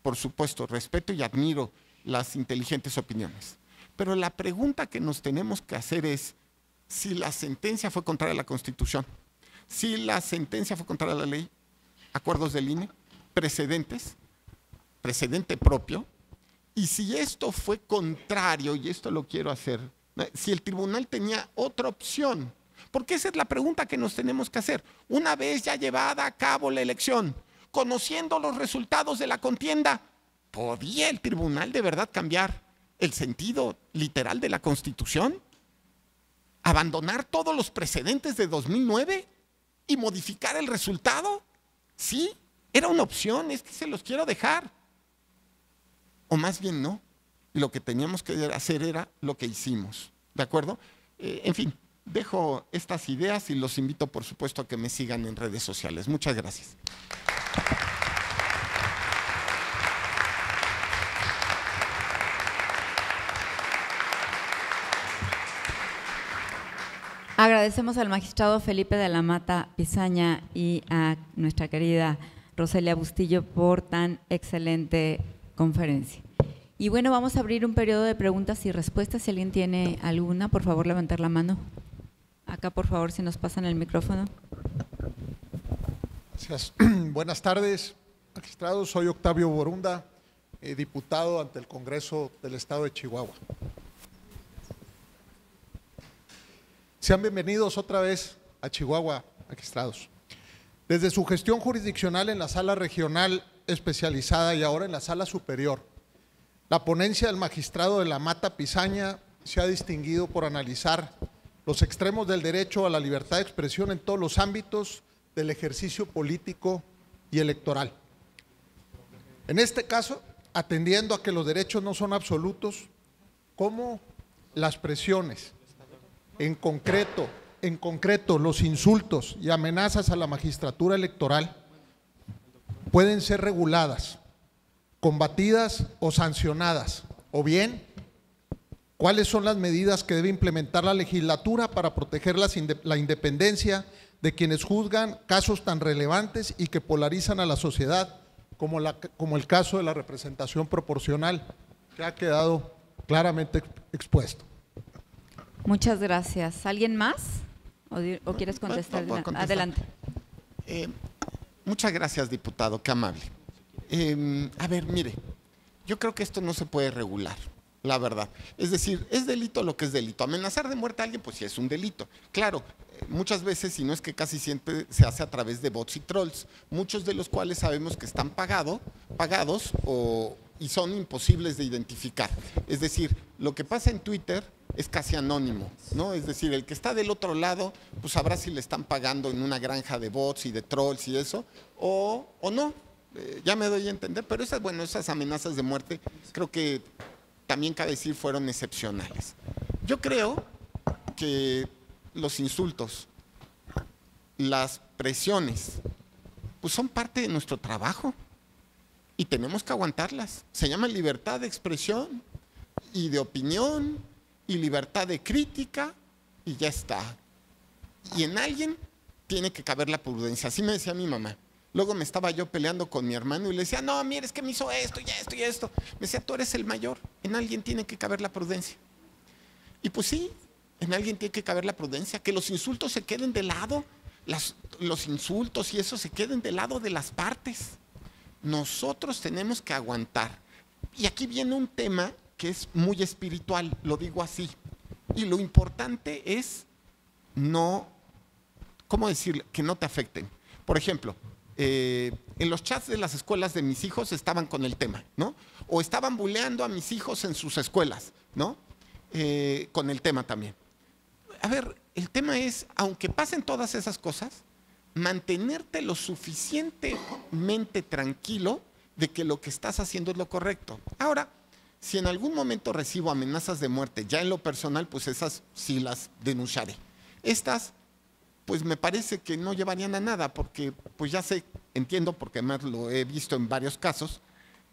Por supuesto, respeto y admiro las inteligentes opiniones. Pero la pregunta que nos tenemos que hacer es si la sentencia fue contraria a la Constitución, si la sentencia fue contraria a la ley, acuerdos del INE, precedentes, precedente propio, y si esto fue contrario, y esto lo quiero hacer, si el tribunal tenía otra opción, porque esa es la pregunta que nos tenemos que hacer. Una vez ya llevada a cabo la elección, conociendo los resultados de la contienda, ¿podía el tribunal de verdad cambiar el sentido literal de la Constitución? ¿Abandonar todos los precedentes de 2009 y modificar el resultado? Sí, era una opción, es que se los quiero dejar. O más bien no, y lo que teníamos que hacer era lo que hicimos, ¿de acuerdo? En fin, dejo estas ideas y los invito por supuesto a que me sigan en redes sociales. Muchas gracias. Agradecemos al magistrado Felipe de la Mata Pizaña y a nuestra querida Roselia Bustillo por tan excelente conferencia. Y bueno, vamos a abrir un periodo de preguntas y respuestas. Si alguien tiene alguna, por favor, levantar la mano. Acá, por favor, si nos pasan el micrófono. Gracias. Buenas tardes, magistrados. Soy Octavio Borunda, diputado ante el Congreso del Estado de Chihuahua. Sean bienvenidos otra vez a Chihuahua, magistrados. Desde su gestión jurisdiccional en la Sala Regional especializada y ahora en la Sala Superior. La ponencia del magistrado de la Mata Pizaña se ha distinguido por analizar los extremos del derecho a la libertad de expresión en todos los ámbitos del ejercicio político y electoral. En este caso, atendiendo a que los derechos no son absolutos, como las presiones, en concreto los insultos y amenazas a la magistratura electoral, pueden ser reguladas, combatidas o sancionadas, o bien, ¿cuáles son las medidas que debe implementar la legislatura para proteger la independencia de quienes juzgan casos tan relevantes y que polarizan a la sociedad, como el caso de la representación proporcional, que ha quedado claramente expuesto? Muchas gracias. ¿Alguien más? ¿O quieres contestar? Puedo contestar. Adelante. Muchas gracias, diputado, qué amable. A ver, mire, yo creo que esto no se puede regular, la verdad. Es decir, es delito lo que es delito. Amenazar de muerte a alguien, pues sí es un delito. Claro, muchas veces, si no es que casi siempre, se hace a través de bots y trolls, muchos de los cuales sabemos que están pagados y son imposibles de identificar. Es decir, lo que pasa en Twitter es casi anónimo, ¿no? Es decir, el que está del otro lado, pues sabrá si le están pagando en una granja de bots y de trolls y eso, o no. Ya me doy a entender, pero esas amenazas de muerte, creo que también cabe decir fueron excepcionales. Yo creo que los insultos, las presiones, pues son parte de nuestro trabajo y tenemos que aguantarlas. Se llama libertad de expresión y de opinión y libertad de crítica y ya está. Y en alguien tiene que caber la prudencia. Así me decía mi mamá. Luego me estaba yo peleando con mi hermano y le decía, no, mira, es que me hizo esto y esto y esto. Me decía, tú eres el mayor, en alguien tiene que caber la prudencia. Y pues sí, en alguien tiene que caber la prudencia, que los insultos se queden de lado, los insultos y eso se queden de lado de las partes. Nosotros tenemos que aguantar. Y aquí viene un tema que es muy espiritual, lo digo así. Y lo importante es ¿cómo decirle? Que no te afecten. Por ejemplo, en los chats de las escuelas de mis hijos estaban con el tema, ¿no? O estaban buleando a mis hijos en sus escuelas, ¿no? Con el tema también. A ver, el tema es, aunque pasen todas esas cosas, mantenerte lo suficientemente tranquilo de que lo que estás haciendo es lo correcto. Ahora, si en algún momento recibo amenazas de muerte, ya en lo personal, pues esas sí las denunciaré. Estas, pues me parece que no llevarían a nada, porque pues ya entiendo, porque además lo he visto en varios casos,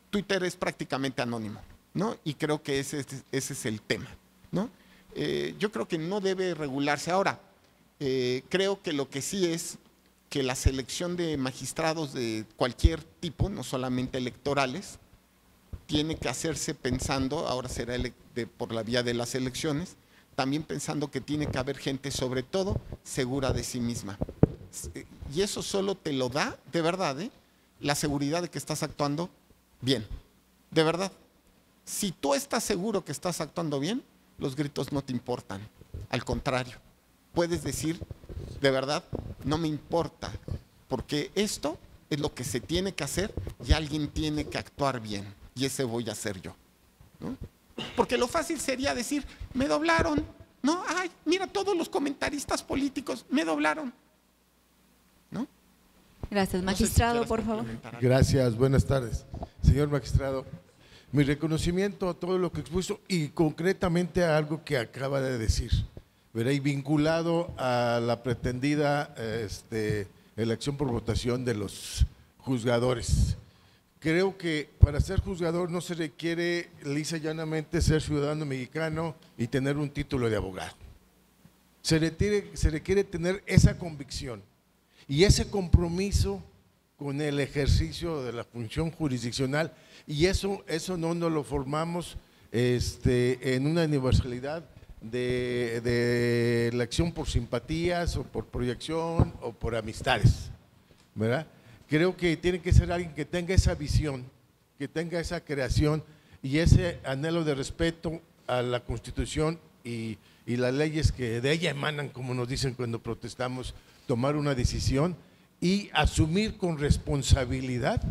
Twitter es prácticamente anónimo, ¿no? Y creo que ese es el tema, ¿no? Yo creo que no debe regularse. Ahora, creo que lo que sí es que la selección de magistrados de cualquier tipo, no solamente electorales, tiene que hacerse pensando, ahora será por la vía de las elecciones, también pensando que tiene que haber gente, sobre todo, segura de sí misma. Y eso solo te lo da, de verdad, la seguridad de que estás actuando bien. De verdad. Si tú estás seguro que estás actuando bien, los gritos no te importan. Al contrario, puedes decir, de verdad, no me importa, porque esto es lo que se tiene que hacer y alguien tiene que actuar bien. Y ese voy a hacer yo, ¿no? Porque lo fácil sería decir, me doblaron, ¿no? Ay, mira, todos los comentaristas políticos me doblaron, ¿no? Gracias, magistrado, por favor. Gracias, buenas tardes. Señor magistrado, mi reconocimiento a todo lo que expuso y concretamente a algo que acaba de decir, ¿verdad? Y vinculado a la pretendida elección por votación de los juzgadores. Creo que para ser juzgador no se requiere lisa y llanamente ser ciudadano mexicano y tener un título de abogado. Se requiere tener esa convicción y ese compromiso con el ejercicio de la función jurisdiccional, y eso no nos lo formamos en una universalidad de elección por simpatías o por proyección o por amistades, ¿verdad? Creo que tiene que ser alguien que tenga esa visión, que tenga esa creación y ese anhelo de respeto a la Constitución y las leyes que de ella emanan, como nos dicen cuando protestamos, tomar una decisión y asumir con responsabilidad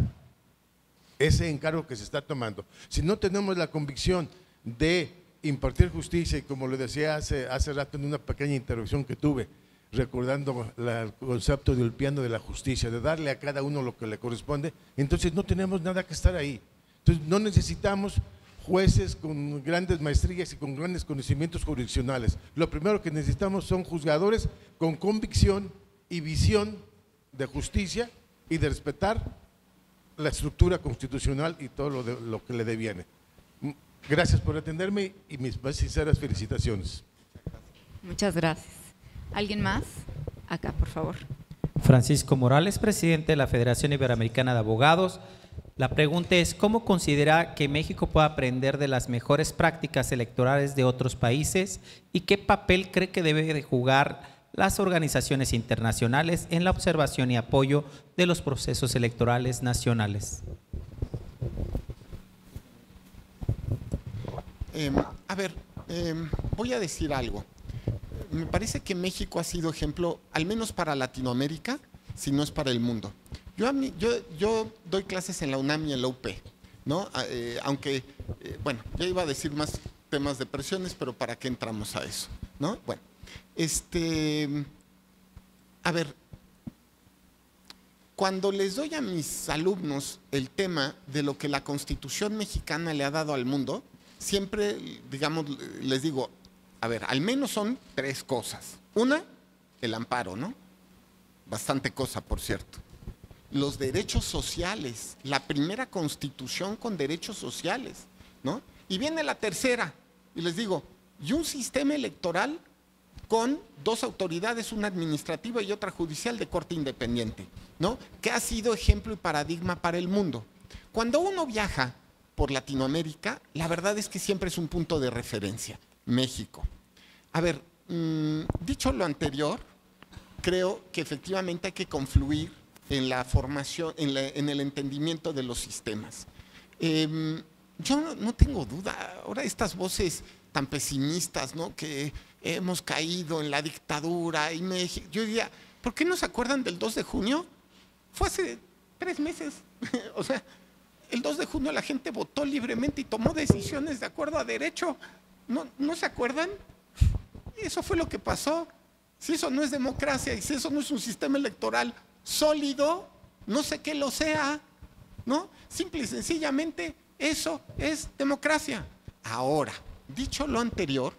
ese encargo que se está tomando. Si no tenemos la convicción de impartir justicia, y como le decía hace rato en una pequeña intervención que tuve, recordando el concepto del piano de la justicia, de darle a cada uno lo que le corresponde, entonces no tenemos nada que estar ahí. Entonces no necesitamos jueces con grandes maestrías y con grandes conocimientos jurisdiccionales. Lo primero que necesitamos son juzgadores con convicción y visión de justicia y de respetar la estructura constitucional y todo lo que le deviene. Gracias por atenderme y mis más sinceras felicitaciones. Muchas gracias. ¿Alguien más? Acá, por favor. Francisco Morales, presidente de la Federación Iberoamericana de Abogados. La pregunta es, ¿cómo considera que México puede aprender de las mejores prácticas electorales de otros países y qué papel cree que debe de jugar las organizaciones internacionales en la observación y apoyo de los procesos electorales nacionales? Voy a decir algo. Me parece que México ha sido ejemplo, al menos para Latinoamérica, si no es para el mundo. Yo doy clases en la UNAM y en la UP, ¿no? Aunque, bueno, ya iba a decir más temas de presiones, pero ¿para qué entramos a eso? ¿No? Bueno, cuando les doy a mis alumnos el tema de lo que la Constitución mexicana le ha dado al mundo, siempre, digamos, les digo, al menos son 3 cosas. Una, el amparo, ¿no? Bastante cosa, por cierto. Los derechos sociales, la primera constitución con derechos sociales, ¿no? Y viene la tercera, y les digo, y un sistema electoral con 2 autoridades, una administrativa y otra judicial de corte independiente, ¿no? Que ha sido ejemplo y paradigma para el mundo. Cuando uno viaja por Latinoamérica, la verdad es que siempre es un punto de referencia, México. Dicho lo anterior, creo que efectivamente hay que confluir en la formación, en el entendimiento de los sistemas. Yo no tengo duda, ahora estas voces tan pesimistas, ¿no? Que hemos caído en la dictadura y México, yo diría, ¿por qué no se acuerdan del 2 de junio? Fue hace 3 meses, o sea, el 2 de junio la gente votó libremente y tomó decisiones de acuerdo a derecho, ¿no se acuerdan? Eso fue lo que pasó. Si eso no es democracia y si eso no es un sistema electoral sólido, no sé qué lo sea, ¿no? Simple y sencillamente eso es democracia. Ahora, dicho lo anterior,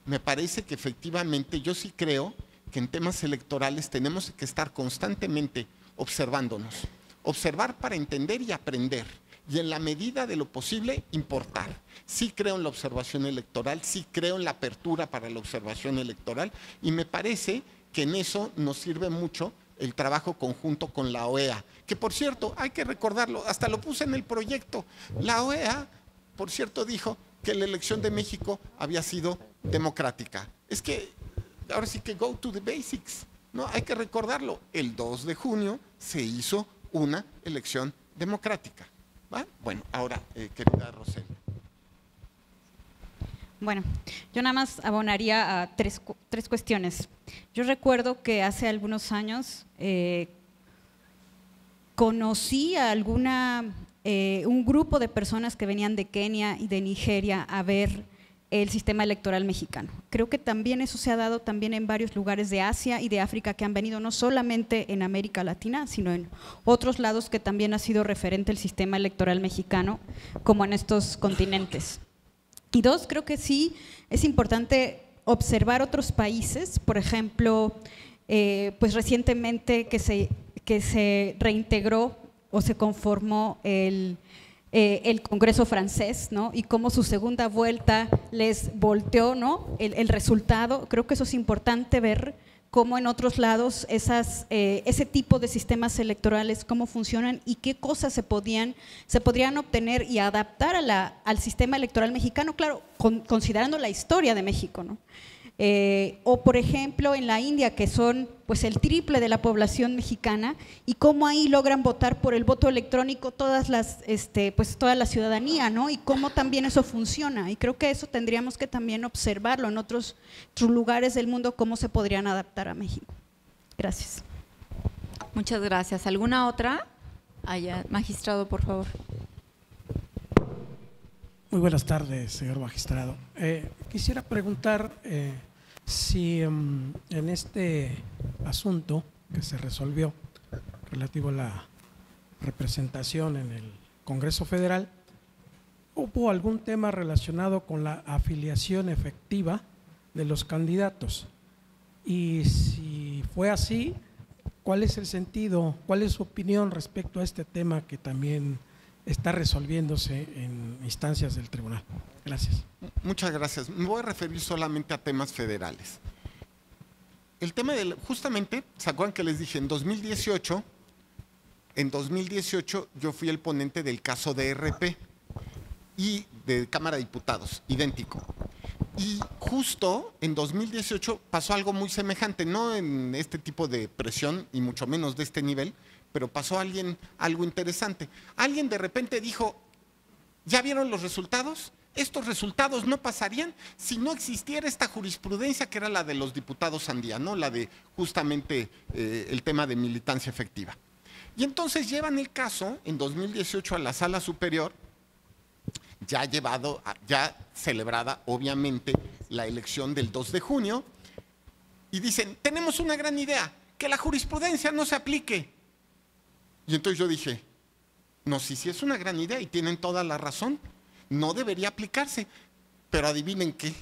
me parece que efectivamente yo sí creo que en temas electorales tenemos que estar constantemente observándonos, observar para entender y aprender, y en la medida de lo posible importar. Sí creo en la observación electoral, sí creo en la apertura para la observación electoral, y me parece que en eso nos sirve mucho el trabajo conjunto con la OEA, que por cierto, hay que recordarlo, hasta lo puse en el proyecto. La OEA, por cierto, dijo que la elección de México había sido democrática. Es que ahora sí que go to the basics, ¿no? Hay que recordarlo. El 2 de junio se hizo una elección democrática. ¿Va? Bueno, ahora, querida Rosel. Bueno, yo nada más abonaría a tres cuestiones. Yo recuerdo que hace algunos años conocí a un grupo de personas que venían de Kenia y de Nigeria a ver el sistema electoral mexicano. Creo que también eso se ha dado también en varios lugares de Asia y de África que han venido no solamente en América Latina, sino en otros lados que también ha sido referente el sistema electoral mexicano, como en estos continentes. Y 2, creo que sí es importante observar otros países, por ejemplo, pues recientemente que se reintegró o se conformó el Congreso francés, ¿no? Y cómo su segunda vuelta les volteó, ¿no? el resultado. Creo que eso es importante ver cómo en otros lados ese tipo de sistemas electorales, cómo funcionan y qué cosas se podrían obtener y adaptar al sistema electoral mexicano, claro, considerando la historia de México, ¿no? O por ejemplo en la India, que son pues el triple de la población mexicana, y cómo ahí logran votar por el voto electrónico toda la ciudadanía, ¿no? Y cómo también eso funciona, y creo que eso tendríamos que también observarlo en otros lugares del mundo, cómo se podrían adaptar a México. Gracias. Muchas gracias. ¿Alguna otra? Magistrado, por favor. Muy buenas tardes, señor magistrado. Quisiera preguntar si en este asunto que se resolvió relativo a la representación en el Congreso Federal, ¿hubo algún tema relacionado con la afiliación efectiva de los candidatos? Y si fue así, ¿cuál es el sentido, cuál es su opinión respecto a este tema que también está resolviéndose en instancias del tribunal? Gracias. Muchas gracias. Me voy a referir solamente a temas federales. El tema justamente, ¿se acuerdan que les dije? En 2018 yo fui el ponente del caso de RP y de Cámara de Diputados, idéntico. Y justo en 2018 pasó algo muy semejante, no en este tipo de presión y mucho menos de este nivel, pero pasó algo interesante. Alguien de repente dijo, ¿ya vieron los resultados? Estos resultados no pasarían si no existiera esta jurisprudencia que era la de los diputados Sandía, ¿no? La de justamente el tema de militancia efectiva. Y entonces llevan el caso en 2018 a la Sala Superior, ya celebrada obviamente la elección del 2 de junio, y dicen, tenemos una gran idea, que la jurisprudencia no se aplique. Y entonces yo dije, no, sí es una gran idea y tienen toda la razón, no debería aplicarse, pero adivinen qué,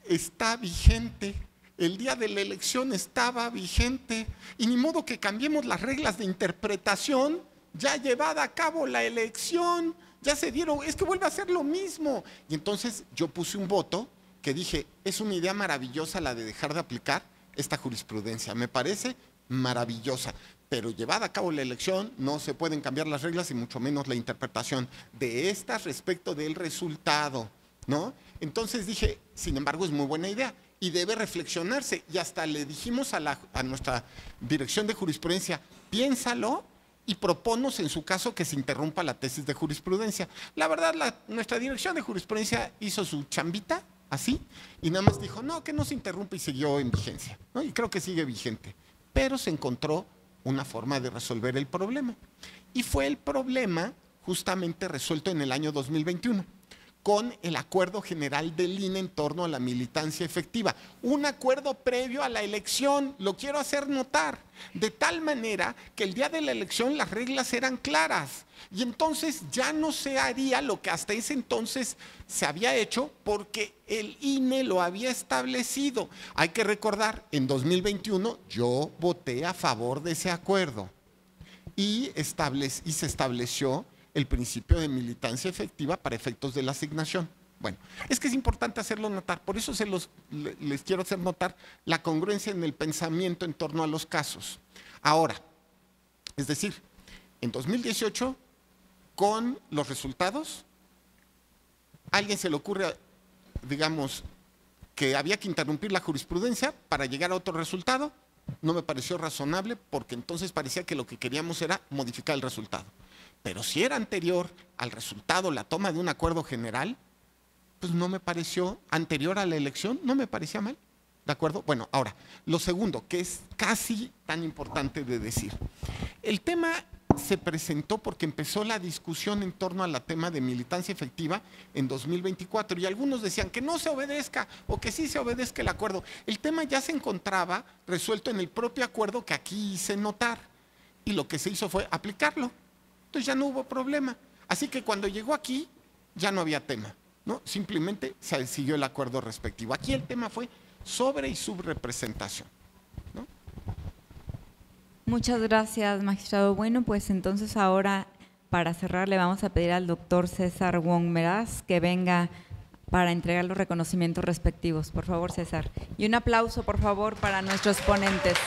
está vigente. El día de la elección estaba vigente y ni modo que cambiemos las reglas de interpretación, ya llevada a cabo la elección, ya se dieron, es que vuelve a ser lo mismo. Y entonces yo puse un voto que dije, es una idea maravillosa la de dejar de aplicar esta jurisprudencia, me parece maravillosa, pero llevada a cabo la elección no se pueden cambiar las reglas y mucho menos la interpretación de estas respecto del resultado, ¿no? Entonces dije, sin embargo, es muy buena idea y debe reflexionarse, y hasta le dijimos a nuestra dirección de jurisprudencia, piénsalo y proponos en su caso que se interrumpa la tesis de jurisprudencia. La verdad, nuestra dirección de jurisprudencia hizo su chambita, así, y nada más dijo, no, que no se interrumpe, y siguió en vigencia, ¿no? Y creo que sigue vigente, pero se encontró una forma de resolver el problema. Y fue el problema justamente resuelto en el año 2021, con el acuerdo general del INE en torno a la militancia efectiva. Un acuerdo previo a la elección, lo quiero hacer notar, de tal manera que el día de la elección las reglas eran claras y entonces ya no se haría lo que hasta ese entonces se había hecho porque el INE lo había establecido. Hay que recordar, en 2021 yo voté a favor de ese acuerdo y se estableció el principio de militancia efectiva para efectos de la asignación. Bueno, es que es importante hacerlo notar, por eso les quiero hacer notar la congruencia en el pensamiento en torno a los casos. Ahora, es decir, en 2018, con los resultados, ¿a alguien se le ocurre, digamos, que había que interrumpir la jurisprudencia para llegar a otro resultado? No me pareció razonable porque entonces parecía que lo que queríamos era modificar el resultado. Pero si era anterior al resultado, la toma de un acuerdo general, pues no me pareció, anterior a la elección, no me parecía mal, ¿de acuerdo? Bueno, ahora, lo segundo, que es casi tan importante de decir. El tema se presentó porque empezó la discusión en torno al tema de militancia efectiva en 2024 y algunos decían que no se obedezca o que sí se obedezca el acuerdo. El tema ya se encontraba resuelto en el propio acuerdo que aquí hice notar y lo que se hizo fue aplicarlo. Entonces ya no hubo problema. Así que cuando llegó aquí, ya no había tema, ¿no? Simplemente se siguió el acuerdo respectivo. Aquí el tema fue sobre y subrepresentación, ¿no? Muchas gracias, magistrado. Bueno, pues entonces ahora, para cerrar, le vamos a pedir al doctor César Wong Meraz que venga para entregar los reconocimientos respectivos. Por favor, César. Y un aplauso, por favor, para nuestros ponentes.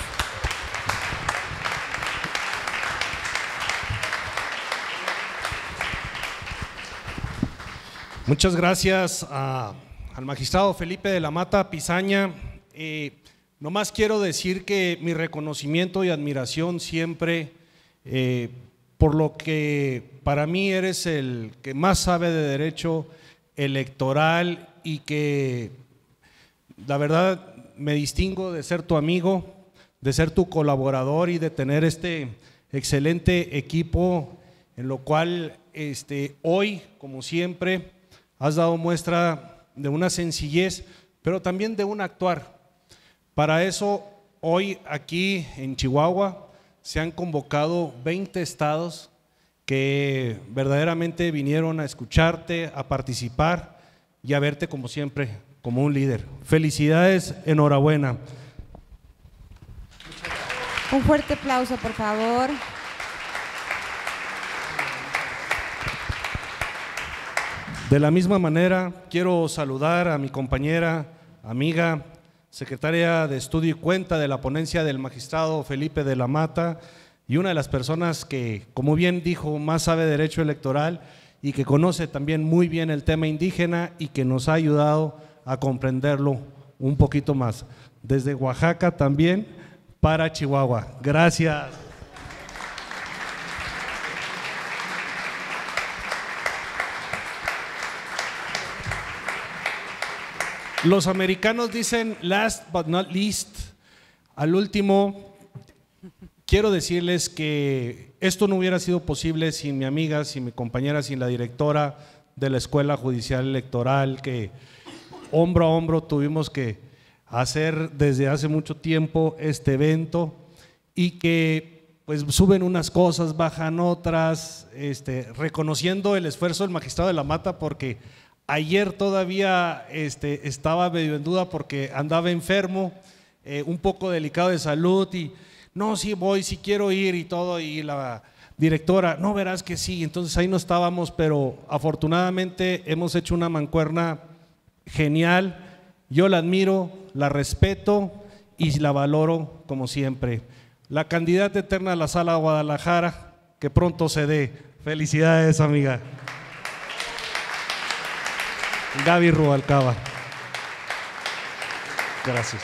Muchas gracias al magistrado Felipe de la Mata Pizaña. Nomás quiero decir que mi reconocimiento y admiración siempre por lo que para mí eres el que más sabe de derecho electoral y que la verdad me distingo de ser tu amigo, de ser tu colaborador y de tener este excelente equipo en lo cual hoy, como siempre, has dado muestra de una sencillez, pero también de un actuar. Para eso, hoy aquí en Chihuahua se han convocado 20 estados que verdaderamente vinieron a escucharte, a participar y a verte como siempre, como un líder. Felicidades, enhorabuena. Un fuerte aplauso, por favor. De la misma manera, quiero saludar a mi compañera, amiga, secretaria de Estudio y Cuenta de la ponencia del magistrado Felipe de la Mata, y una de las personas que, como bien dijo, más sabe derecho electoral y que conoce también muy bien el tema indígena y que nos ha ayudado a comprenderlo un poquito más. Desde Oaxaca también para Chihuahua. Gracias. Los americanos dicen last but not least. Al último, quiero decirles que esto no hubiera sido posible sin mi amiga, sin mi compañera, sin la directora de la Escuela Judicial Electoral, que hombro a hombro tuvimos que hacer desde hace mucho tiempo este evento y que pues suben unas cosas, bajan otras, reconociendo el esfuerzo del magistrado de la Mata, porque ayer todavía estaba medio en duda porque andaba enfermo, un poco delicado de salud y no, sí voy, sí quiero ir y todo, y la directora, no, verás que sí. Entonces ahí no estábamos, pero afortunadamente hemos hecho una mancuerna genial. Yo la admiro, la respeto y la valoro como siempre. La candidata eterna a la Sala Guadalajara, que pronto se dé. Felicidades, amiga. Gaby Rubalcaba. Gracias.